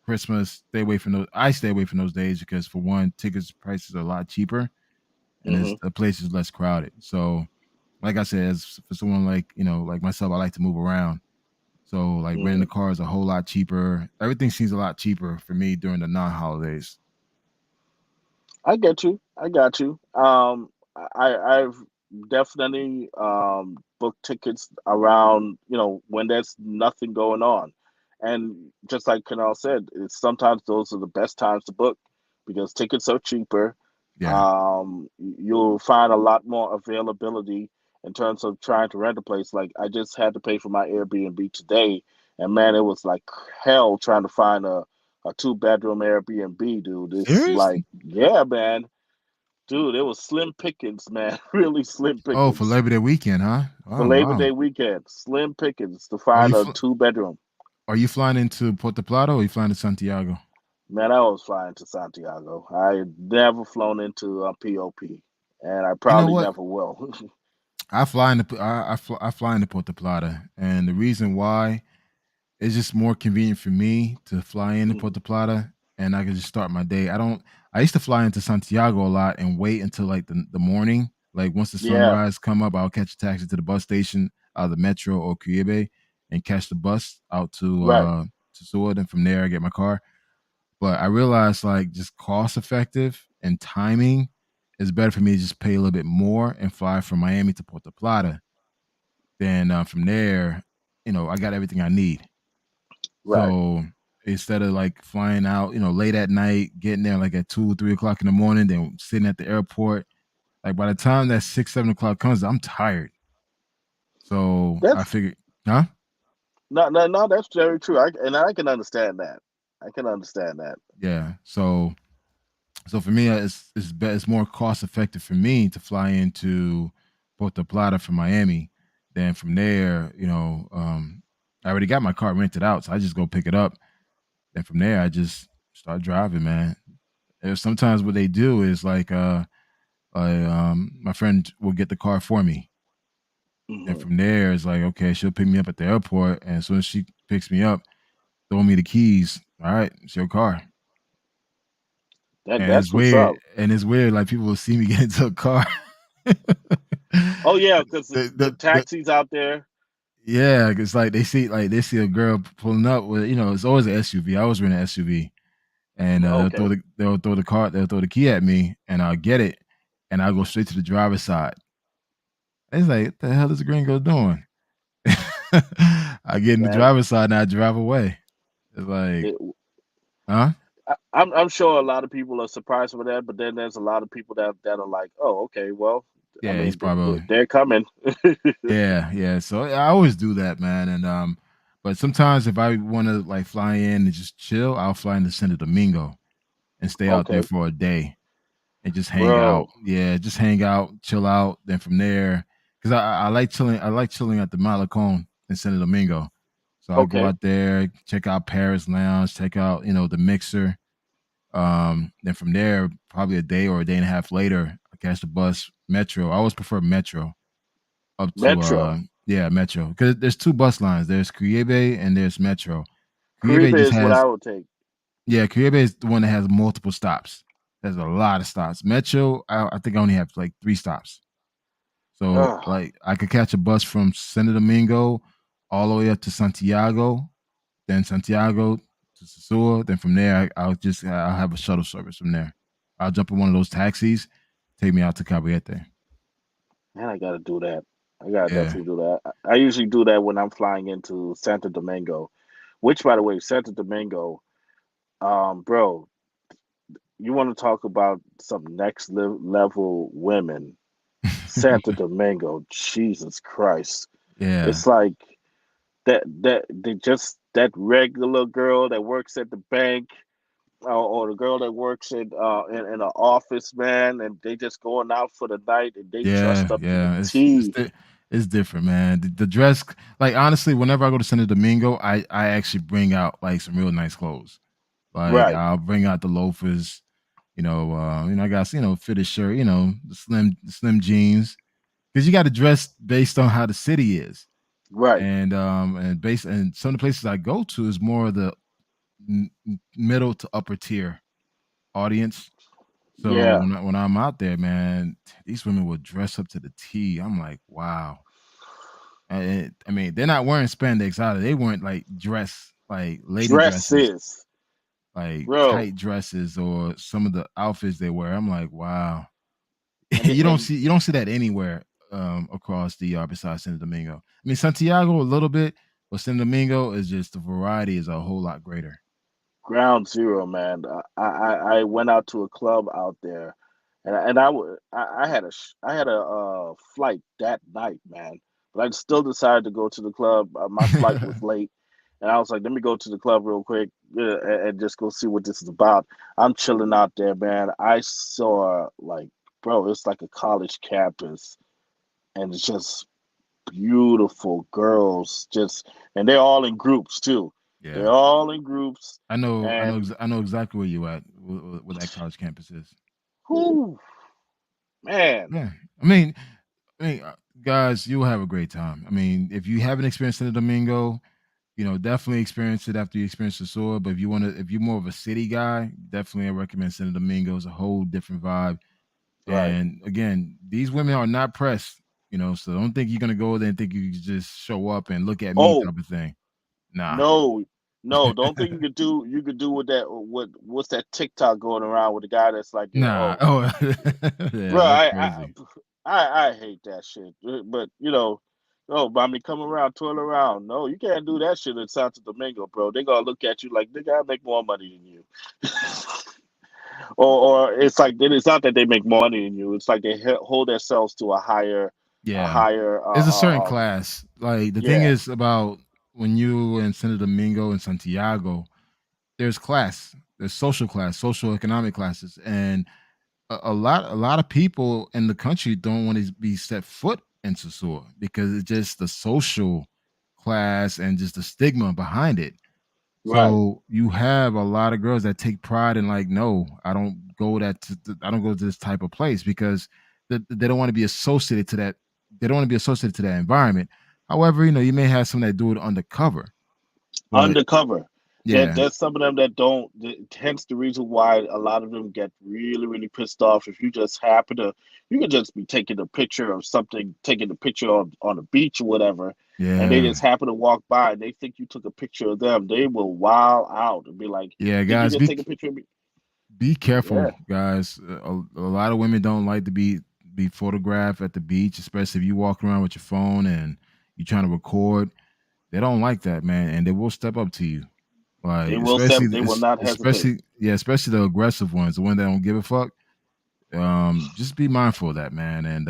Christmas. Stay away from those. I stay away from those days because for one, tickets prices are a lot cheaper and Hmm. the place is less crowded. So, like I said, as for someone like like myself, I like to move around. So, like renting Hmm. a car is a whole lot cheaper. Everything seems a lot cheaper for me during the non-holidays. I get you. I got you. I've definitely booked tickets around when there's nothing going on, and just like Canal said, it's sometimes those are the best times to book because tickets are cheaper. Yeah. You'll find a lot more availability in terms of trying to rent a place. Like I just had to pay for my Airbnb today, and man, it was like hell trying to find a two-bedroom Airbnb, dude. It's like, Seriously? yeah, man. Dude, it was slim pickings, man. Really slim Oh, for pickings. Labor Day weekend, huh? For Oh, Labor wow. Day weekend, slim pickings to Are find you a fl- two-bedroom. are you flying into Puerto Plata or are you flying to Santiago? Man, I was flying to Santiago. I had never flown into a POP, and I You know probably what? never will. I fly into Puerto Plata, and the reason why it's just more convenient for me to fly into Mhm. Puerto Plata, and I can just start my day. I don't. I used to fly into Santiago a lot and wait until like the morning. Like once the Yeah, sunrise come up, I'll catch a taxi to the bus station, out of the metro or Caribe, and catch the bus out right, to Seward, and from there I get my car. But I realized like just cost effective and timing is better for me to just pay a little bit more and fly from Miami to Puerto Plata. Then from there, I got everything I need. right. So instead of like flying out, late at night, getting there like at 2, 3 o'clock in the morning, then sitting at the airport, like by the time that 6, 7 o'clock comes, I'm tired. So I That's figured, huh? no, no, no. That's very true. And I can understand that. I can understand that. Yeah. So for me, it's more cost effective for me to fly into Puerto Plata from Miami. Then from there, I already got my car rented out, so I just go pick it up. Then from there, I just start driving, man. And sometimes what they do is like, my friend will get the car for me. Then Hmm. from there, it's like, okay, she'll pick me up at the airport, and as soon as she picks me up, throw me the keys. All right, it's your car. And That's what's up. it's weird. Like people will see me get into a car. Oh yeah, because the The taxis out there. yeah, it's like they see a girl pulling up with it's always an SUV. I always rent an SUV, and Okay. they'll throw the key at me, and I'll get it, and I'll go straight to the driver's side. It's like, what the hell is the gringo doing? I get in the Man, driver's side and I drive away. It's like, it, huh? I'm sure a lot of people are surprised with that, but then there's a lot of people that are like, oh, okay, well, I Yeah, he's mean, probably they're coming. yeah, yeah. So I always do that, man. And but sometimes if I want to like fly in and just chill, I'll fly into Santo Domingo and stay out there Okay, for a day and just hang out. bro. Yeah, just hang out, chill out. Then from there, because I like chilling. I like chilling at the Malecon in Santo Domingo. So I go Okay, out there, check out Paris Lounge, check out the Mixer. Then from there, probably a day or a day and a half later, I catch the bus Metro. I always prefer Metro up to Metro. yeah Metro because there's two bus lines. There's Caribe and there's Metro. Caribe Caribe just is what I has would take. yeah Caribe is the one that has multiple stops. There's a lot of stops. Metro, I think I only have like three stops. So Ugh, like I could catch a bus from Santo Domingo all the way up to Santiago, then Santiago to Sosua. Then from there, I'll have a shuttle service from there. I'll jump in one of those taxis, take me out to Cabriete. man, I gotta do that. I gotta Yeah. definitely do that. I usually do that when I'm flying into Santo Domingo, which, by the way, Santo Domingo, bro, you want to talk about some level women? Santo Domingo, Jesus Christ, Yeah. it's like that they just that regular girl that works at the bank or the girl that works in an office, man, and they just going out for the night and they Yeah, dressed up to the yeah, T. it's different, man. The dress, like honestly, whenever I go to Santo Domingo, I actually bring out like some real nice clothes. Like Right, I'll bring out the loafers, I got fitted shirt, the slim jeans, because you got to dress based on how the city is, right, and some of the places I go to is more of the middle to upper tier audience. So yeah, when I'm out there, man, these women will dress up to the T. I'm like, wow. I mean, they're not wearing spandex either. They weren't like like lady dresses, dresses, like bro, tight dresses, or some of the outfits they wear. I'm like, wow. and and You don't see that anywhere across the besides Santo Domingo. I mean, Santiago a little bit, but Santo Domingo is just the variety is a whole lot greater. ground zero, man. I went out to a club out there, and I had I had a flight that night, man. But I still decided to go to the club. My flight was late, and I was like, let me go to the club real quick and just go see what this is about. I'm chilling out there, man. I saw like, bro, it's like a college campus, and it's just beautiful girls, just and they're all in groups too. They're Yeah, all in groups, I know, and I know exactly where you at, where that college campus is. whew, man, Yeah, I mean, guys, you'll have a great time. I mean, if you haven't experienced Santo Domingo, definitely experience it after you experience the sword. But if you're more of a city guy, definitely I recommend Santo Domingo. It's a whole different vibe. right? And again, these women are not pressed, so don't think you're gonna go there and think you can just show up and look at me Oh type of thing. Nah. no, no, don't think you could do with that. What's that TikTok going around with the guy that's like, Nah. oh, Oh, yeah, bro, that's crazy. I hate that shit. But no, but I mean, come around, twirl around. No, you can't do that shit in Santo Domingo, bro. They gonna look at you like, nigga, I make more money than you. Or it's like it's not that they make more money than you. It's like they hold themselves to a Yeah. higher. It's a certain class. Like the thing Yeah, is about when you in Santo Domingo and Santiago, there's class. There's social class, social economic classes, and a lot of people in the country don't want to be set foot in Sosua because it's just the social class and just the stigma behind it. right. So you have a lot of girls that take pride in like, no, I don't go to this type of place because they don't want to be associated to that. They don't want to be associated to that environment. However, you may have some that do it undercover, but Undercover. yeah, There's some of them that don't. Hence the reason why a lot of them get really, really pissed off if you just happen to. You could just be taking a picture of something, taking a picture on a beach or whatever, and they Yeah. just happen to walk by and they think you took a picture of them, they will wild out and be like, Yeah, "Did you guys, just take a picture of me?" be careful, Yeah, guys. A lot of women don't like to be photographed at the beach, especially if you walk around with your phone and you're trying to record. They don't like that, man, and they will step up to you. Like they will step. They will not hesitate. especially the aggressive ones, the ones that don't give a fuck. Just be mindful of that, man. And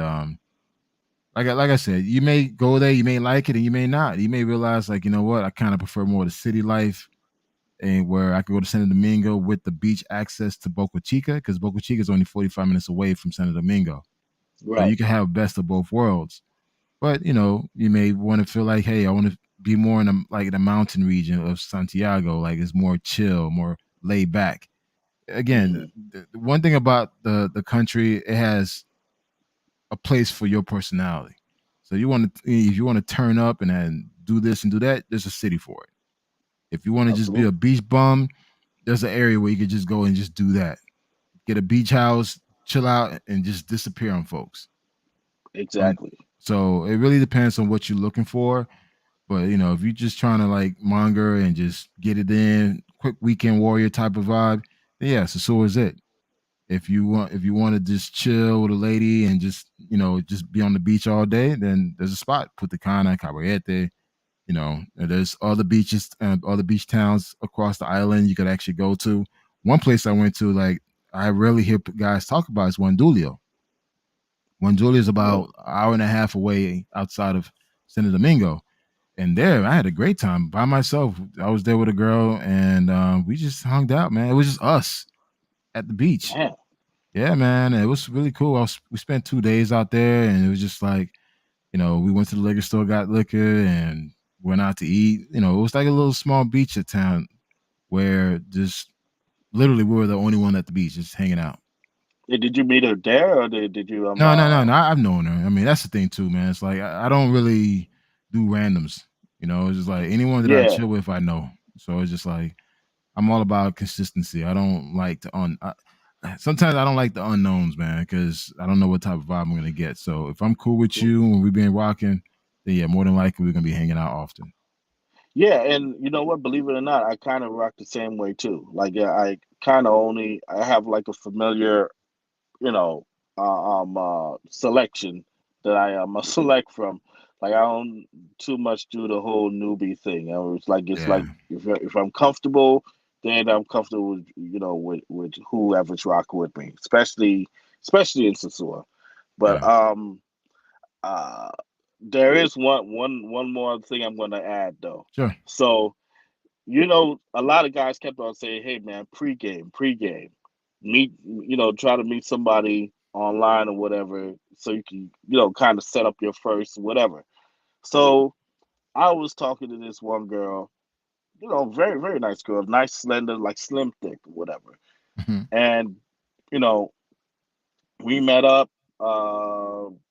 like I said, you may go there, you may like it, and you may not. You may realize, like, you know what, I kind of prefer more the city life, and where I could go to Santo Domingo with the beach access to Boca Chica, because Boca Chica is only 45 minutes away from Santo Domingo, so you Right. can have best of both worlds. But you may want to feel like, hey, I want to be more in the mountain region of Santiago, like it's more chill, more laid back. Again, Hmm. the one thing about the country, it has a place for your personality. So if you want to turn up and then do this and do that, there's a city for it. If you want to just be a Absolutely. beach bum, there's an area where you could just go and just do that. Get a beach house, chill out, and just disappear on folks. Um, Exactly. so it really depends on what you're looking for. But if you're just trying to like monger and just get it in, quick weekend warrior type of vibe, then yeah, so is it. If you want to just chill with a lady and just be on the beach all day, then there's a spot, Putacana, Cabarete. And there's other beaches, other beach towns across the island you could actually go to. One place I went to, like, I rarely hear guys talk about, is Juan Julia is about Really. an hour and a half away outside of Santo Domingo. And there, I had a great time by myself. I was there with a girl, and we just hung out, man. It was just us at the beach. Damn. Yeah, man. It was really cool. We spent 2 days out there, and it was just like, we went to the liquor store, got liquor, and went out to eat. It was like a little small beach at town where just literally we were the only one at the beach, just hanging out. Did you meet her there, or did you No, no, no, no. I've known her. I mean, that's the thing too, man. It's like I don't really do randoms. It's just like anyone that I Yeah. chill with, I know. So it's just like I'm all about consistency. I don't like sometimes I don't like the unknowns, man, because I don't know what type of vibe I'm gonna get. So if I'm cool with you and we've been rocking, then yeah, more than likely we're gonna be hanging out often. Yeah, and you know what? Believe it or not, I kind of rock the same way too. Like, yeah, I kind of only I have like a familiar, you know, selection that I select from. Like, I don't too much do the whole newbie thing. It's Yeah, like if I'm comfortable, then I'm comfortable with with whoever's rocking with me, especially in Sasua. But yeah, uh, there is one more thing I'm going to add though. sure. So a lot of guys kept on saying, "Hey, man, pregame, meet, try to meet somebody online or whatever, so you can, kind of set up your first whatever." So I was talking to this one girl, very very nice girl, nice slender, like slim thick, whatever, Mhm. and you know we met up.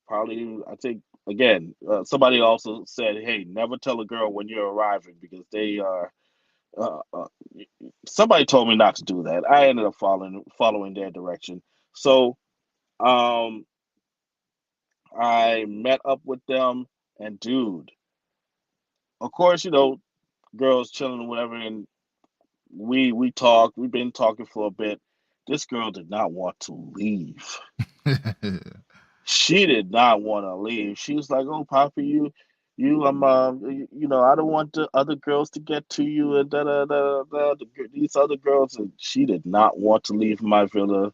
Probably, I think again, somebody also said, "Hey, never tell a girl when you're arriving because they are." Somebody told me not to do that. I ended up following their direction. So um, I met up with them, and dude, of course, girls chilling or whatever, and we talked. We've been talking for a bit. This girl did not want to leave. She did not want to leave. She was like, "Oh, Papa, I don't want the other girls to get to you and these other girls." And she did not want to leave my villa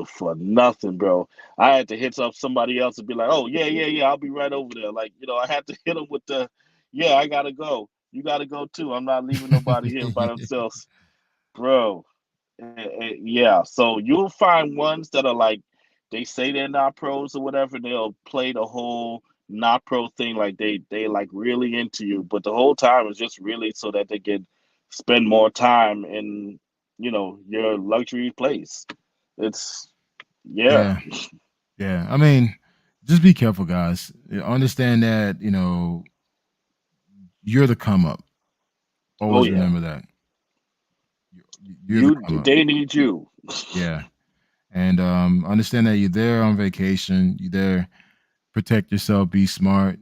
for nothing, bro. I had to hit up somebody else and be like, "Oh, yeah, yeah, yeah, I'll be right over there." Like, I had to hit them with "Yeah, I gotta go. You gotta go too. I'm not leaving nobody here by themselves, bro." Yeah, so you'll find ones that are like, they say they're not pros or whatever. They'll play the whole not pro thing, like they like really into you, but the whole time is just really so that they can spend more time in your luxury place. It's yeah. Yeah, yeah. I mean, just be careful, guys. Understand that you're the come up. Oh Always yeah, remember that you're the come up. they need you. Yeah, and understand that you're there on vacation. You're there, protect yourself, be smart.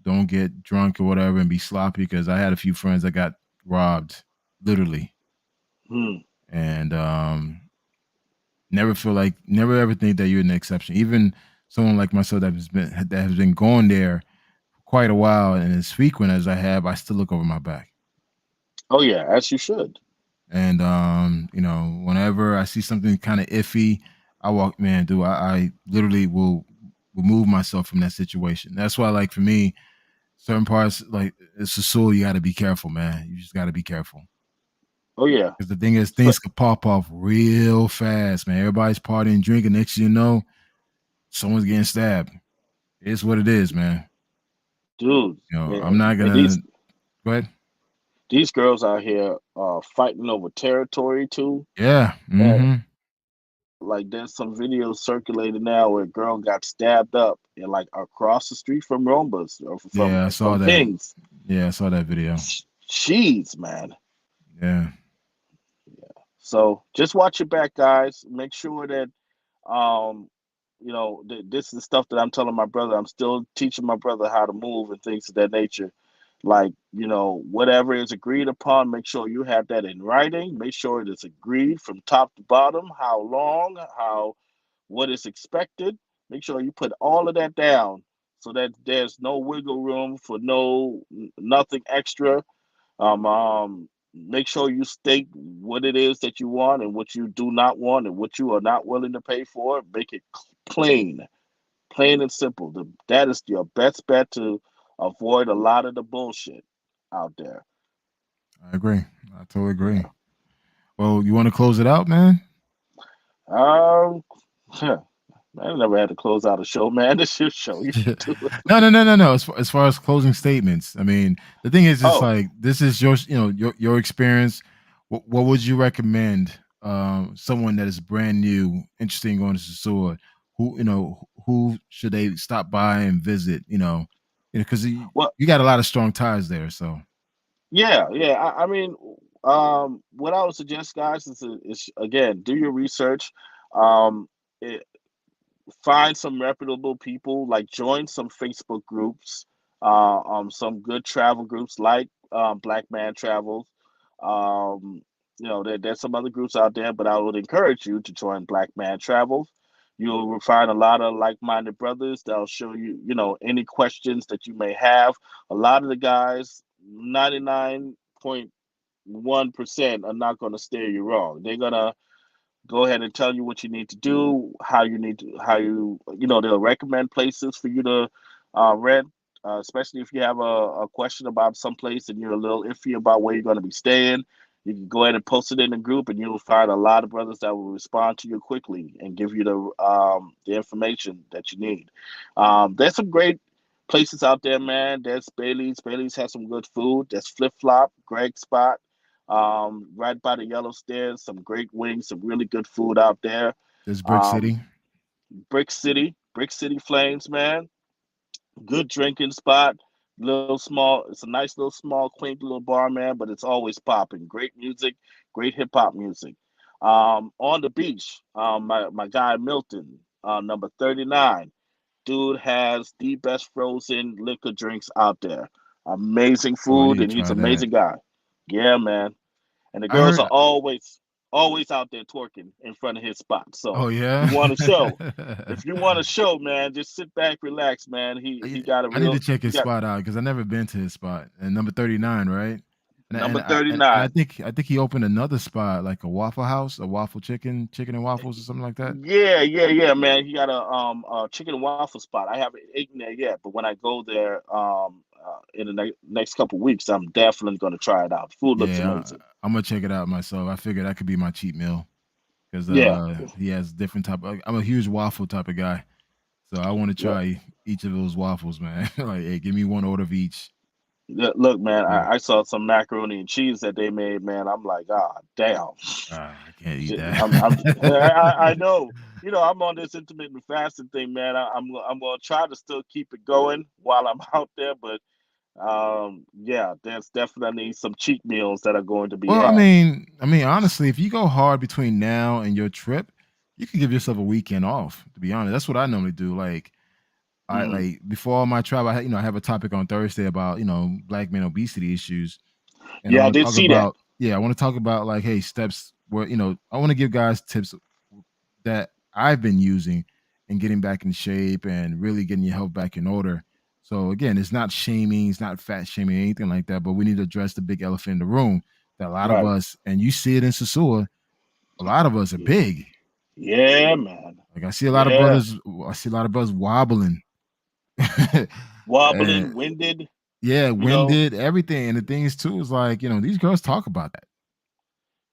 don't get drunk or whatever and be sloppy because I had a few friends that got robbed, literally, Hmm. and never ever think that you're an exception. Even someone like myself that has been going there for quite a while and as frequent as I have, I still look over my back. Oh yeah, as you should. And whenever I see something kind of iffy, I walk, man, dude, I literally will remove myself from that situation. That's why, like for me, certain parts, like it's a soul, you got to be careful, man. You just got to be careful Oh yeah. because the thing is, So, things could pop off real fast, man. Everybody's partying, drinking. Next thing you know, someone's getting stabbed. It's what it is, man. dude, I'm not and gonna go ahead. these girls out here fighting over territory too. Yeah. And Mm-hmm. like there's some videos circulating now where a girl got stabbed up and like across the street from Rombas or Yeah, I saw from that. Kings. Yeah, I saw that video. Jeez, man. Yeah. So just watch your back, guys. Make sure that um this is stuff that I'm telling my brother. I'm still teaching my brother how to move and things of that nature. Like, whatever is agreed upon, make sure you have that in writing. Make sure it is agreed from top to bottom, how long, how what is expected. Make sure you put all of that down so that there's no wiggle room for nothing extra. Make sure you state what it is that you want and what you do not want and what you are not willing to pay for. Make it plain, plain and simple. That is your best bet to avoid a lot of the bullshit out there. I agree. I totally agree. Yeah. Well, you want to close it out, man? Um, I never had to close out a show, man. This is your show. You should do it. No, no, no, no, no. As far as closing statements, I mean, the thing is, it's Oh, like this is your experience. What would you recommend someone that is brand new, interested in going to the sword? Who should they stop by and visit? Because well, you got a lot of strong ties there. So yeah, yeah. I mean, what I would suggest, guys, is again, do your research. Um, it, Find some reputable people, like join some Facebook groups, some good travel groups like Black Man Travels. Um, there's some other groups out there, but I would encourage you to join Black Man Travels. You'll find a lot of like-minded brothers that'll show you, any questions that you may have. A lot of the guys, 99.1% are not going to steer you wrong. They're gonna go ahead and tell you what you need to do, how they'll recommend places for you to rent, especially if you have a question about some place and you're a little iffy about where you're going to be staying. You can go ahead and post it in the group, and you'll find a lot of brothers that will respond to you quickly and give you the information that you need. There's some great places out there, man. There's Bailey's. Bailey's has some good food. There's Flip Flop, Greg Spot, right by the yellow stairs. Some great wings, some really good food out there. there's Brick Um, City. Brick City Flames, man. Good drinking spot. Little small. It's a nice little small, quaint little bar, man. But it's always popping. Great music, great hip hop music. On the beach, my guy Milton, number 39. Dude has the best frozen liquor drinks out there. Amazing Oh, I food, need and to he's try an that. amazing guy. Yeah, man. And the I girls heard. are always out there twerking in front of his spot. So Oh if you yeah. want to show, if you want to show, man, just sit back, relax, man. He got a I need to real check he his got spot out because I never been to his spot. And number 39, right? number 39. I think he opened another spot like a Waffle House, a waffle chicken and waffles or something like that. Yeah, yeah, yeah, man. He got a chicken and waffle spot. I haven't eaten there yet, but when I go there in the next couple weeks, I'm definitely going to try it out. Food looks Yeah, amazing. I'm gonna check it out myself. I figured that could be my cheat meal because Yeah. he has different type. I'm a huge waffle type of guy, so I want to Look, try each of those waffles, man. Like, hey, give me one order of each. look, man. Yeah. I saw some macaroni and cheese that they made, man. I'm like, ah, damn. I can't eat that. I know. I'm on this intermittent fasting thing, man. I'm gonna try to still keep it going while I'm out there, but yeah, there's definitely some cheat meals that are going to be Well, had. honestly, if you go hard between now and your trip, you can give yourself a weekend off. To be honest, that's what I normally do. Like, I like before all my travel, I have a topic on Thursday about black men obesity issues, and I Yeah, I want to did talk see that. about I want to talk about like, hey, steps where I want to give guys tips that I've been using and getting back in shape and really getting your health back in order. So again, it's not shaming, it's not fat shaming, anything like that. But we need to address the big elephant in the room that a lot of Right. us, and you see it in Sasua, a lot of us are Yeah, big. yeah, man. Like I see a lot of Yeah, brothers, wobbling. wobbling, And winded. yeah, You know. winded, everything. And the things too is like, these girls talk about that.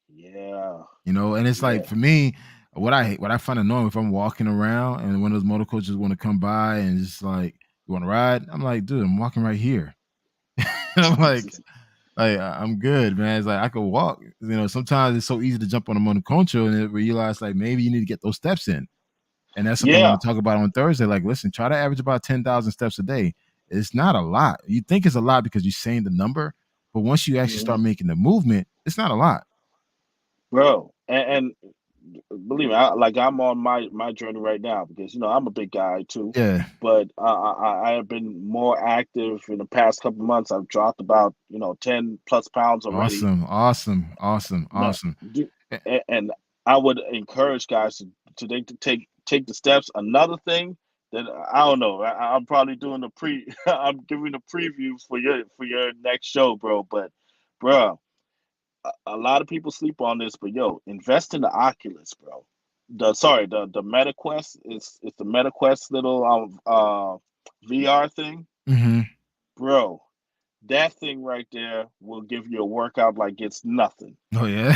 Yeah, And it's like yeah. for me, what I find annoying if I'm walking around and one of those motor coaches want to come by and just like, you want to ride? I'm like, dude, I'm walking right here. And I'm like I'm good, man. It's like I could walk. Sometimes it's so easy to jump on a monoconcho and then realize like maybe you need to get those steps in. And that's something I Yeah. want to talk about on Thursday. Like, listen, try to average about 10,000 steps a day. It's not a lot. You think it's a lot because you're saying the number, but once you actually hmm start making the movement, it's not a lot. Bro, and believe me, I'm on my journey right now because I'm a big guy too, Yeah. but I have been more active in the past couple months. I've dropped about 10 plus pounds already. Awesome. Awesome. Awesome. No, Awesome. do, Eh, and I would encourage guys to take the steps. Another thing that I don't know, I'm probably doing the I'm giving a preview for your next show, bro. But, bro, a lot of people sleep on this, but yo, invest in the Oculus, bro. The MetaQuest is it's the MetaQuest little VR thing, mhm. bro. That thing right there will give you a workout like it's nothing. Oh, yeah.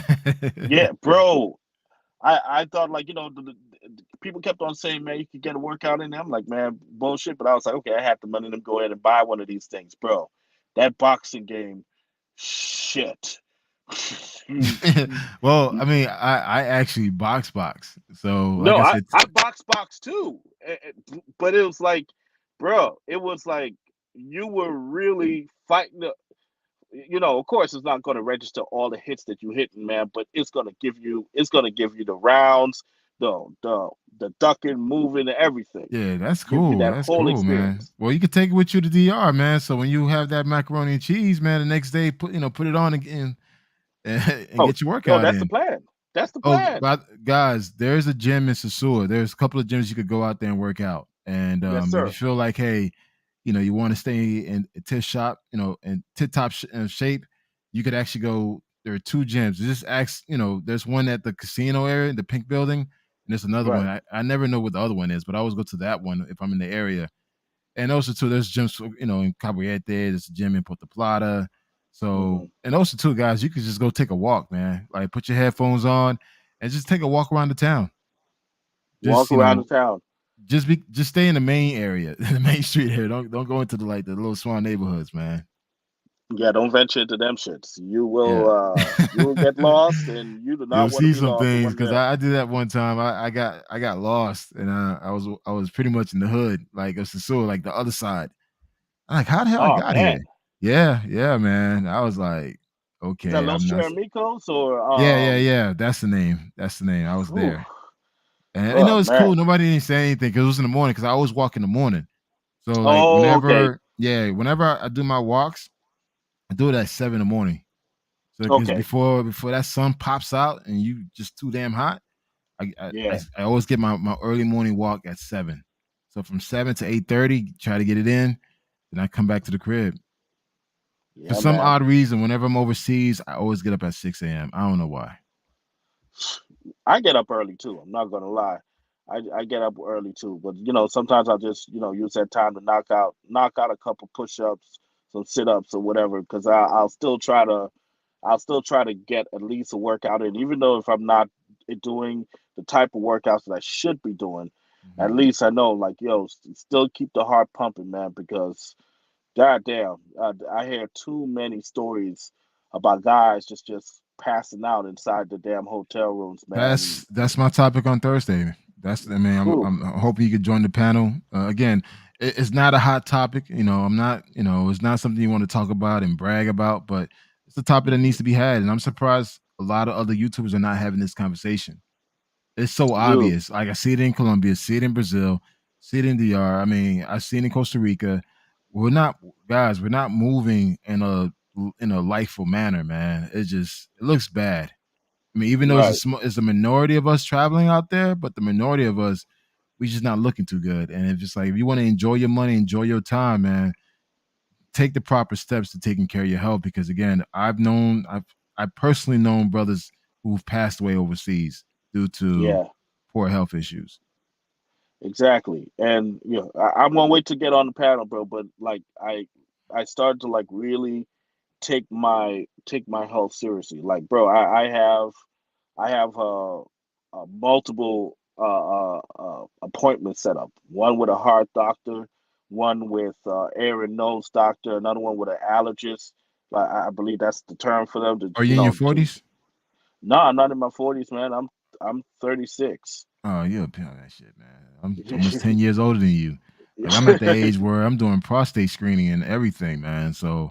Yeah, bro. I thought like people kept on saying, man, you could get a workout in there. I'm like, man, bullshit. But I was like, okay, I have the money to go ahead and buy one of these things, bro. That boxing game, shit. Well, I mean, I actually box. So, like No, I I said, I box too, but it was like, bro, it was like you were really fighting the. Of course, it's not going to register all the hits that you hitting, man, but it's going to give you the rounds, the ducking, moving, and everything. yeah, that's Give you cool. that That's whole cool, man. experience. Well, you could take it with you to DR, man. So when you have that macaroni and cheese, man, the next day put it on again and Oh, get your yo, workout that's the in. plan. That's the Oh, plan. but guys, there's a gym in Sasua. There's a couple of gyms you could go out there and work out. And Yes, if you sir. feel like, hey, you want to stay in tip shop, in tip top shape, you could actually go. There are two gyms. Just ask, there's one at the casino area, the pink building, and there's another one. Right. I never know what the other one is, but I always go to that one if I'm in the area. And also too, there's gyms, in Cabarete, there's a gym in Puerto Plata. So, hmm and also too, guys, you could just go take a walk, man. Like put your headphones on and just take a walk around the town. Just, Walk around the town. just stay in the main area, the main street area. Don't go into the little small neighborhoods, man. Yeah, don't venture into them shits. Yeah. You will get lost, and you do You'll not want to see be some lost in things one of because them. I did that one time. I got lost and I was pretty much in the hood, like it's the sewer, like the other side. I'm like, how the hell I Oh got here? man, Yeah, yeah, man. I was like, is that okay, Los I'm not. Cheramicos or Yeah, yeah, yeah. That's the name. That's the name. I was whew, there, and oh it's cool. man. Nobody didn't say anything because it was in the morning. Because I always walk in the morning. So like Oh, okay, whenever I do my walks, I do it at 7 in the morning. So because okay, before that sun pops out and you just too damn hot, yeah, I always get my early morning walk at 7. So from 7 to 8:30, try to get it in. Then I come back to the crib. For yeah, some man. odd reason, whenever I'm overseas, I always get up at 6 a.m. I don't know why. I get up early too. I'm not gonna lie. I get up early too, but sometimes I just use that time to knock out a couple push-ups, some sit-ups or whatever. Because I'll still try to get at least a workout in, even though if I'm not doing the type of workouts that I should be doing. At Mhm. least I know, like, yo, still keep the heart pumping, man. Because goddamn, I hear too many stories about guys just passing out inside the damn hotel rooms, man. That's my topic on Thursday. I mean, Whew, I'm hoping you could join the panel. Again, it's not a hot topic. I'm not. It's not something you want to talk about and brag about, but it's a topic that needs to be had. And I'm surprised a lot of other YouTubers are not having this conversation. It's so dude. obvious. Like I see it in Colombia, see it in Brazil. See it in DR. I mean, I've seen in Costa Rica. We're not guys. We're not moving in a lifeful manner, man. It looks bad. I mean, even though Right. it's a minority of us traveling out there, but the minority of us, we just not looking too good. And it's just like if you want to enjoy your money, enjoy your time, man, take the proper steps to taking care of your health. Because again, I personally known brothers who've passed away overseas due to Yeah. poor health issues. Exactly. And I'm gonna wait to get on the panel, bro. But like, I started to like really take my health seriously. Like, bro, I have multiple appointments set up. One with a heart doctor, one with ear and nose doctor, another one with an allergist. Like, I believe that's the term for them. To Are you in your to. 40s? No, I'm not in my 40s, man. I'm 36. Oh, you're a pimp on that shit, man. I'm almost 10 years older than you. Like I'm at the age where I'm doing prostate screening and everything, man. So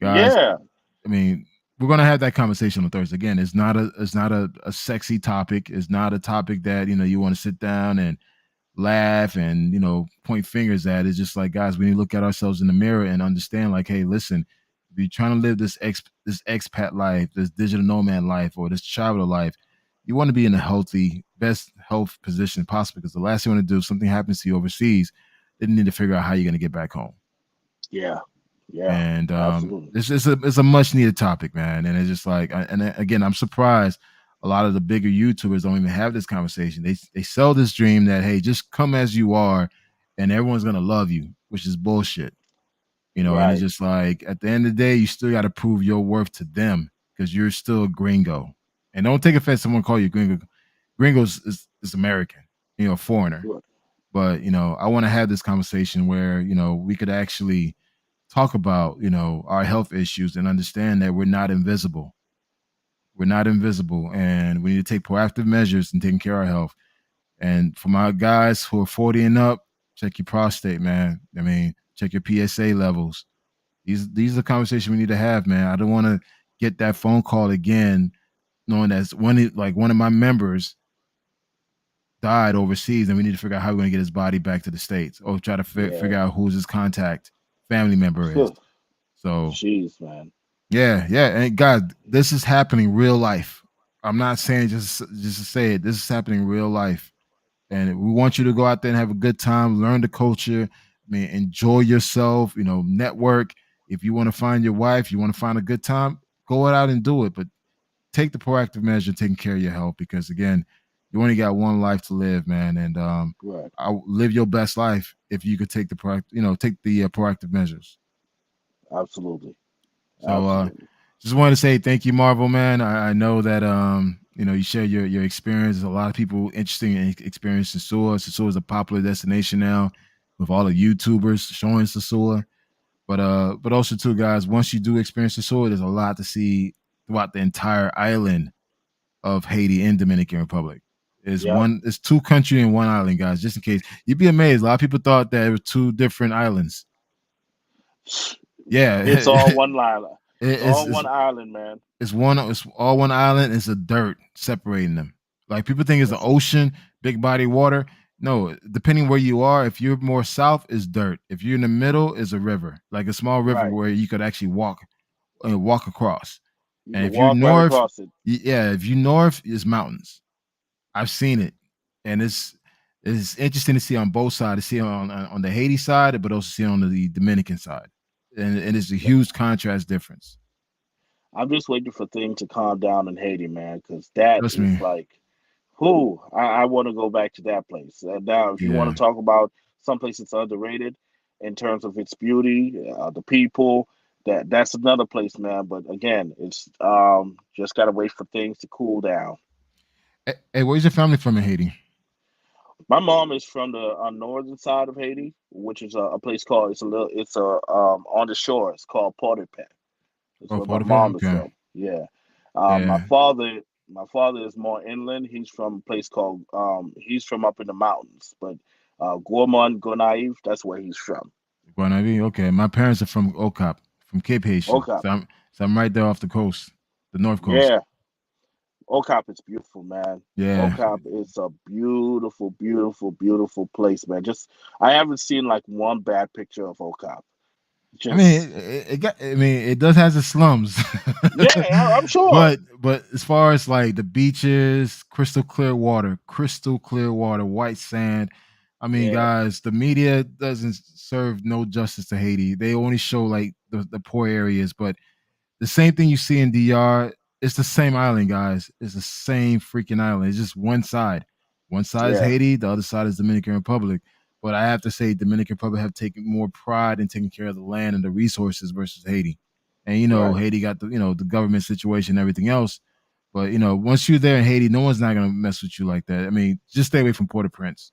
guys, Yeah. I mean, we're gonna have that conversation on Thursday. Again, it's not a sexy topic. It's not a topic that, you want to sit down and laugh and point fingers at. It's just like, guys, we need to look at ourselves in the mirror and understand, like, hey, listen, if you're trying to live this expat life, this digital nomad life, or this traveler life, you want to be in a healthy, best health position possible. Because the last thing you want to do, if something happens to you overseas, then you need to figure out how you're going to get back home. Yeah. Yeah. And Absolutely. it's a much needed topic, man. And it's just like, and again, I'm surprised a lot of the bigger YouTubers don't even have this conversation. They sell this dream that, hey, just come as you are, and everyone's gonna love you, which is bullshit. And it's Right. just like at the end of the day, you still got to prove your worth to them because you're still a gringo. And don't take offense someone call you gringo. Gringos is American, a foreigner. Right. But I want to have this conversation where we could actually talk about our health issues and understand that we're not invisible. We're not invisible, and we need to take proactive measures in taking care of our health. And for my guys who are 40 and up, check your prostate, man. I mean, check your PSA levels. These are the conversations we need to have, man. I don't want to get that phone call again, knowing that one of my members died overseas, and we need to figure out how we're going to get his body back to the states, or try to Yeah. figure out whose his contact family member is. So Jeez, man. yeah, yeah, and God, this is happening real life. I'm not saying just to say it. This is happening real life, and we want you to go out there and have a good time, learn the culture. I mean, enjoy yourself. Network. If you want to find your wife, you want to find a good time, go out and do it. But take the proactive measure, taking care of your health, because again, you only got one life to live, man. And Right. I live your best life if you could take the proactive measures. Absolutely. So Absolutely. just wanted to say thank you, Marvel, man. I know that you share your experience. There's a lot of people interested in experiencing Sasua. Sasua is a popular destination now with all the YouTubers showing Sasua. But also too, guys, once you do experience Sasua, there's a lot to see throughout the entire island of Haiti and Dominican Republic. Yep. It's two country and one island, guys. Just in case you'd be amazed, a lot of people thought that it were two different islands. Yeah, It's all one island. It's all it's one island, man. it's all one island. It's a dirt separating them. Like people think it's the That's it. ocean, big body water. No, depending where you are, if you're more south, is dirt. If you're in the middle, is a river, like a small river Right. where you could actually walk across. You And can if you're walk right north, across it. yeah, if you north, is mountains. I've seen it, and it's interesting to see on both sides. To see on the Haiti side, but also see on the Dominican side, and it's a huge contrast difference. I'm just waiting for things to calm down in Haiti, man, because that Trust is me. like, who I want to go back to that place. Now, if you want Yeah. to talk about some place that's underrated in terms of its beauty, the people, that's another place, man. But again, it's just gotta wait for things to cool down. Hey, where's your family from in Haiti? My mom is from the northern side of Haiti, which is a place called it's a on the shore. It's called Port-au-Prince. That's Oh, where my Port-au-Prince? mom is Okay. from. Yeah. My Yeah. father is more inland. He's from a place called he's from up in the mountains, but Gormont Gonaive, that's where he's from. Guanavi. Okay. My parents are from Okap, from Cape Haitian. Okay. So I'm right there off the coast, the north coast. Yeah. Ocop is beautiful, man. Yeah. Ocop is a beautiful, beautiful, beautiful place, man. Just I haven't seen like one bad picture of Ocop. I mean, Just it got. I mean, it does has its slums, yeah, I'm sure. but as far as like the beaches, crystal clear water, white sand. I mean, Yeah, guys, the media doesn't serve no justice to Haiti. They only show like the poor areas, but the same thing you see in DR, it's the same island, guys. It's the same freaking island. It's just one side. One side is yeah, Haiti, the other side is Dominican Republic. But I have to say, Dominican Republic have taken more pride in taking care of the land and the resources versus Haiti. And right. Haiti got the government situation and everything else. But once you're there in Haiti, no one's not gonna mess with you like that. I mean, just stay away from Port-au-Prince.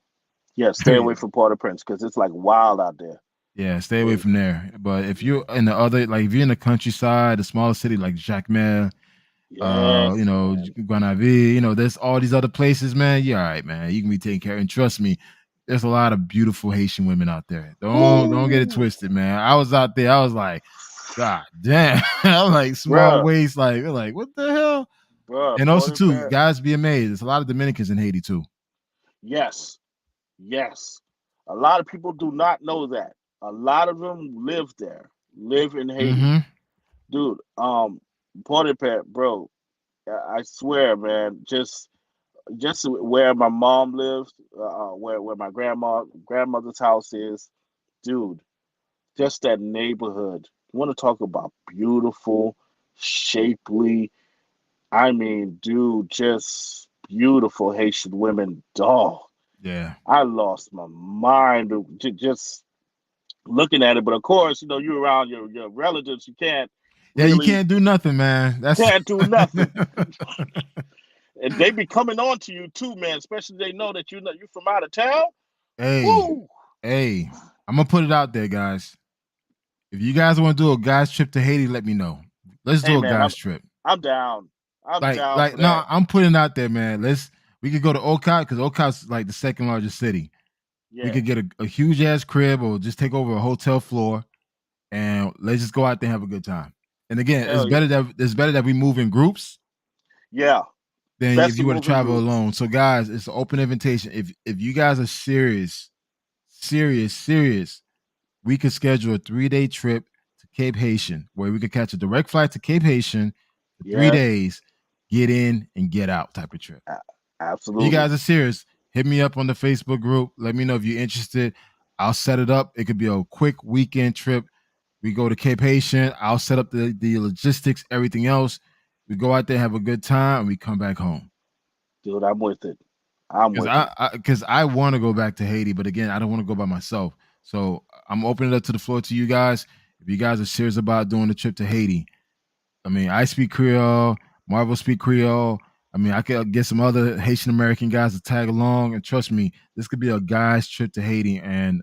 Yeah, stay away from Port-au-Prince because it's like wild out there. Yeah, stay away It, from there. But if you're yeah. in the other, like if you're in the countryside, a smaller city like Jacmel, Yes, man. Guanavi, there's all these other places, man. Yeah, all right, man. You can be taken care of. And trust me, there's a lot of beautiful Haitian women out there. Don't get it Ooh, twisted, man. I was out there, I was like, God damn. I was like small bruh, waist, like, what the hell? bruh, And also too, Port-au-Prince. guys be amazed. There's a lot of Dominicans in Haiti too. Yes, yes. A lot of people do not know that. A lot of them live there, live in Haiti. Mm-hmm. Dude, Port-au-Prince, bro, I swear, man, just where my mom lives, where my grandmother's house is, dude, just that neighborhood. You want to talk about beautiful, shapely, I mean, dude, just beautiful Haitian women. Dog, Yeah. I lost my mind just looking at it. But of course, you're around your relatives. You can't Yeah, you really can't do nothing, man. That's can't do nothing. And they be coming on to you too, man. Especially they know that you from out of town. hey, Woo! hey, I'm gonna put it out there, guys. If you guys want to do a guys trip to Haiti, let me know. Let's Hey do a man, guys trip. I'm down. I'm down Like for no, that. I'm putting it out there, man. We could go to Ocot because Ocot's like the second largest city. We Yeah. could get a huge ass crib or just take over a hotel floor and let's just go out there and have a good time. And again, Hell yeah. it's better that we move in groups Yeah. than if Best you of were to moving travel groups. alone. So guys, it's an open invitation. If you guys are serious, we could schedule a 3-day trip to Cape Haitian where we could catch a direct flight to Cape Haitian for three Yes. days, get in and get out type of trip. A- If you absolutely. guys are serious, hit me up on the Facebook group. Let me know if you're interested. I'll set it up. It could be a quick weekend trip. We go to Cape Haitian. I'll set up the logistics, everything else. We go out there, have a good time, and we come back home. Dude, I'm with it. I'm Because with it. I want to go back to Haiti, but again, I don't want to go by myself. So I'm opening it up to the floor to you guys. If you guys are serious about doing the trip to Haiti, I mean, I speak Creole, Marvel speak Creole. I mean, I could get some other Haitian American guys to tag along, and trust me, this could be a guys' trip to Haiti. And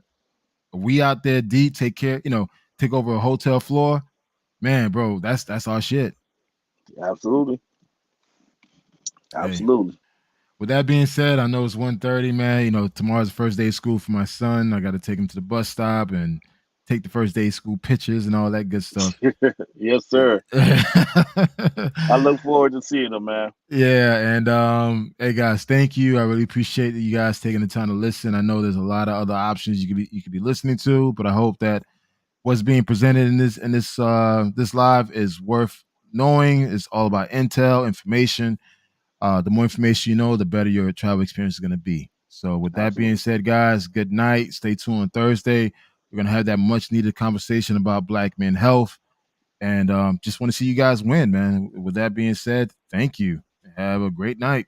we out there deep, take over a hotel floor, man, bro. That's our shit. Absolutely. Hey, Absolutely. with that being said, I know it's 1:30, man. Tomorrow's the first day of school for my son. I got to take him to the bus stop and take the first day of school pictures and all that good stuff. Yes, sir. I look forward to seeing them, man. Yeah, and hey guys, thank you. I really appreciate you guys taking the time to listen. I know there's a lot of other options you could be listening to, but I hope that what's being presented in this live is worth knowing. It's all about intel, information. The more information you know, the better your travel experience is going to be. So, with that being Absolutely. said, guys, good night. Stay tuned on Thursday. We're going to have that much needed conversation about Black men health. And just want to see you guys win, man. With that being said, thank you. Have a great night.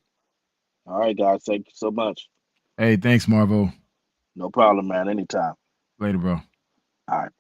All right, guys. Thank you so much. Hey, thanks, Marvo. No problem, man. Anytime. Later, bro. All right.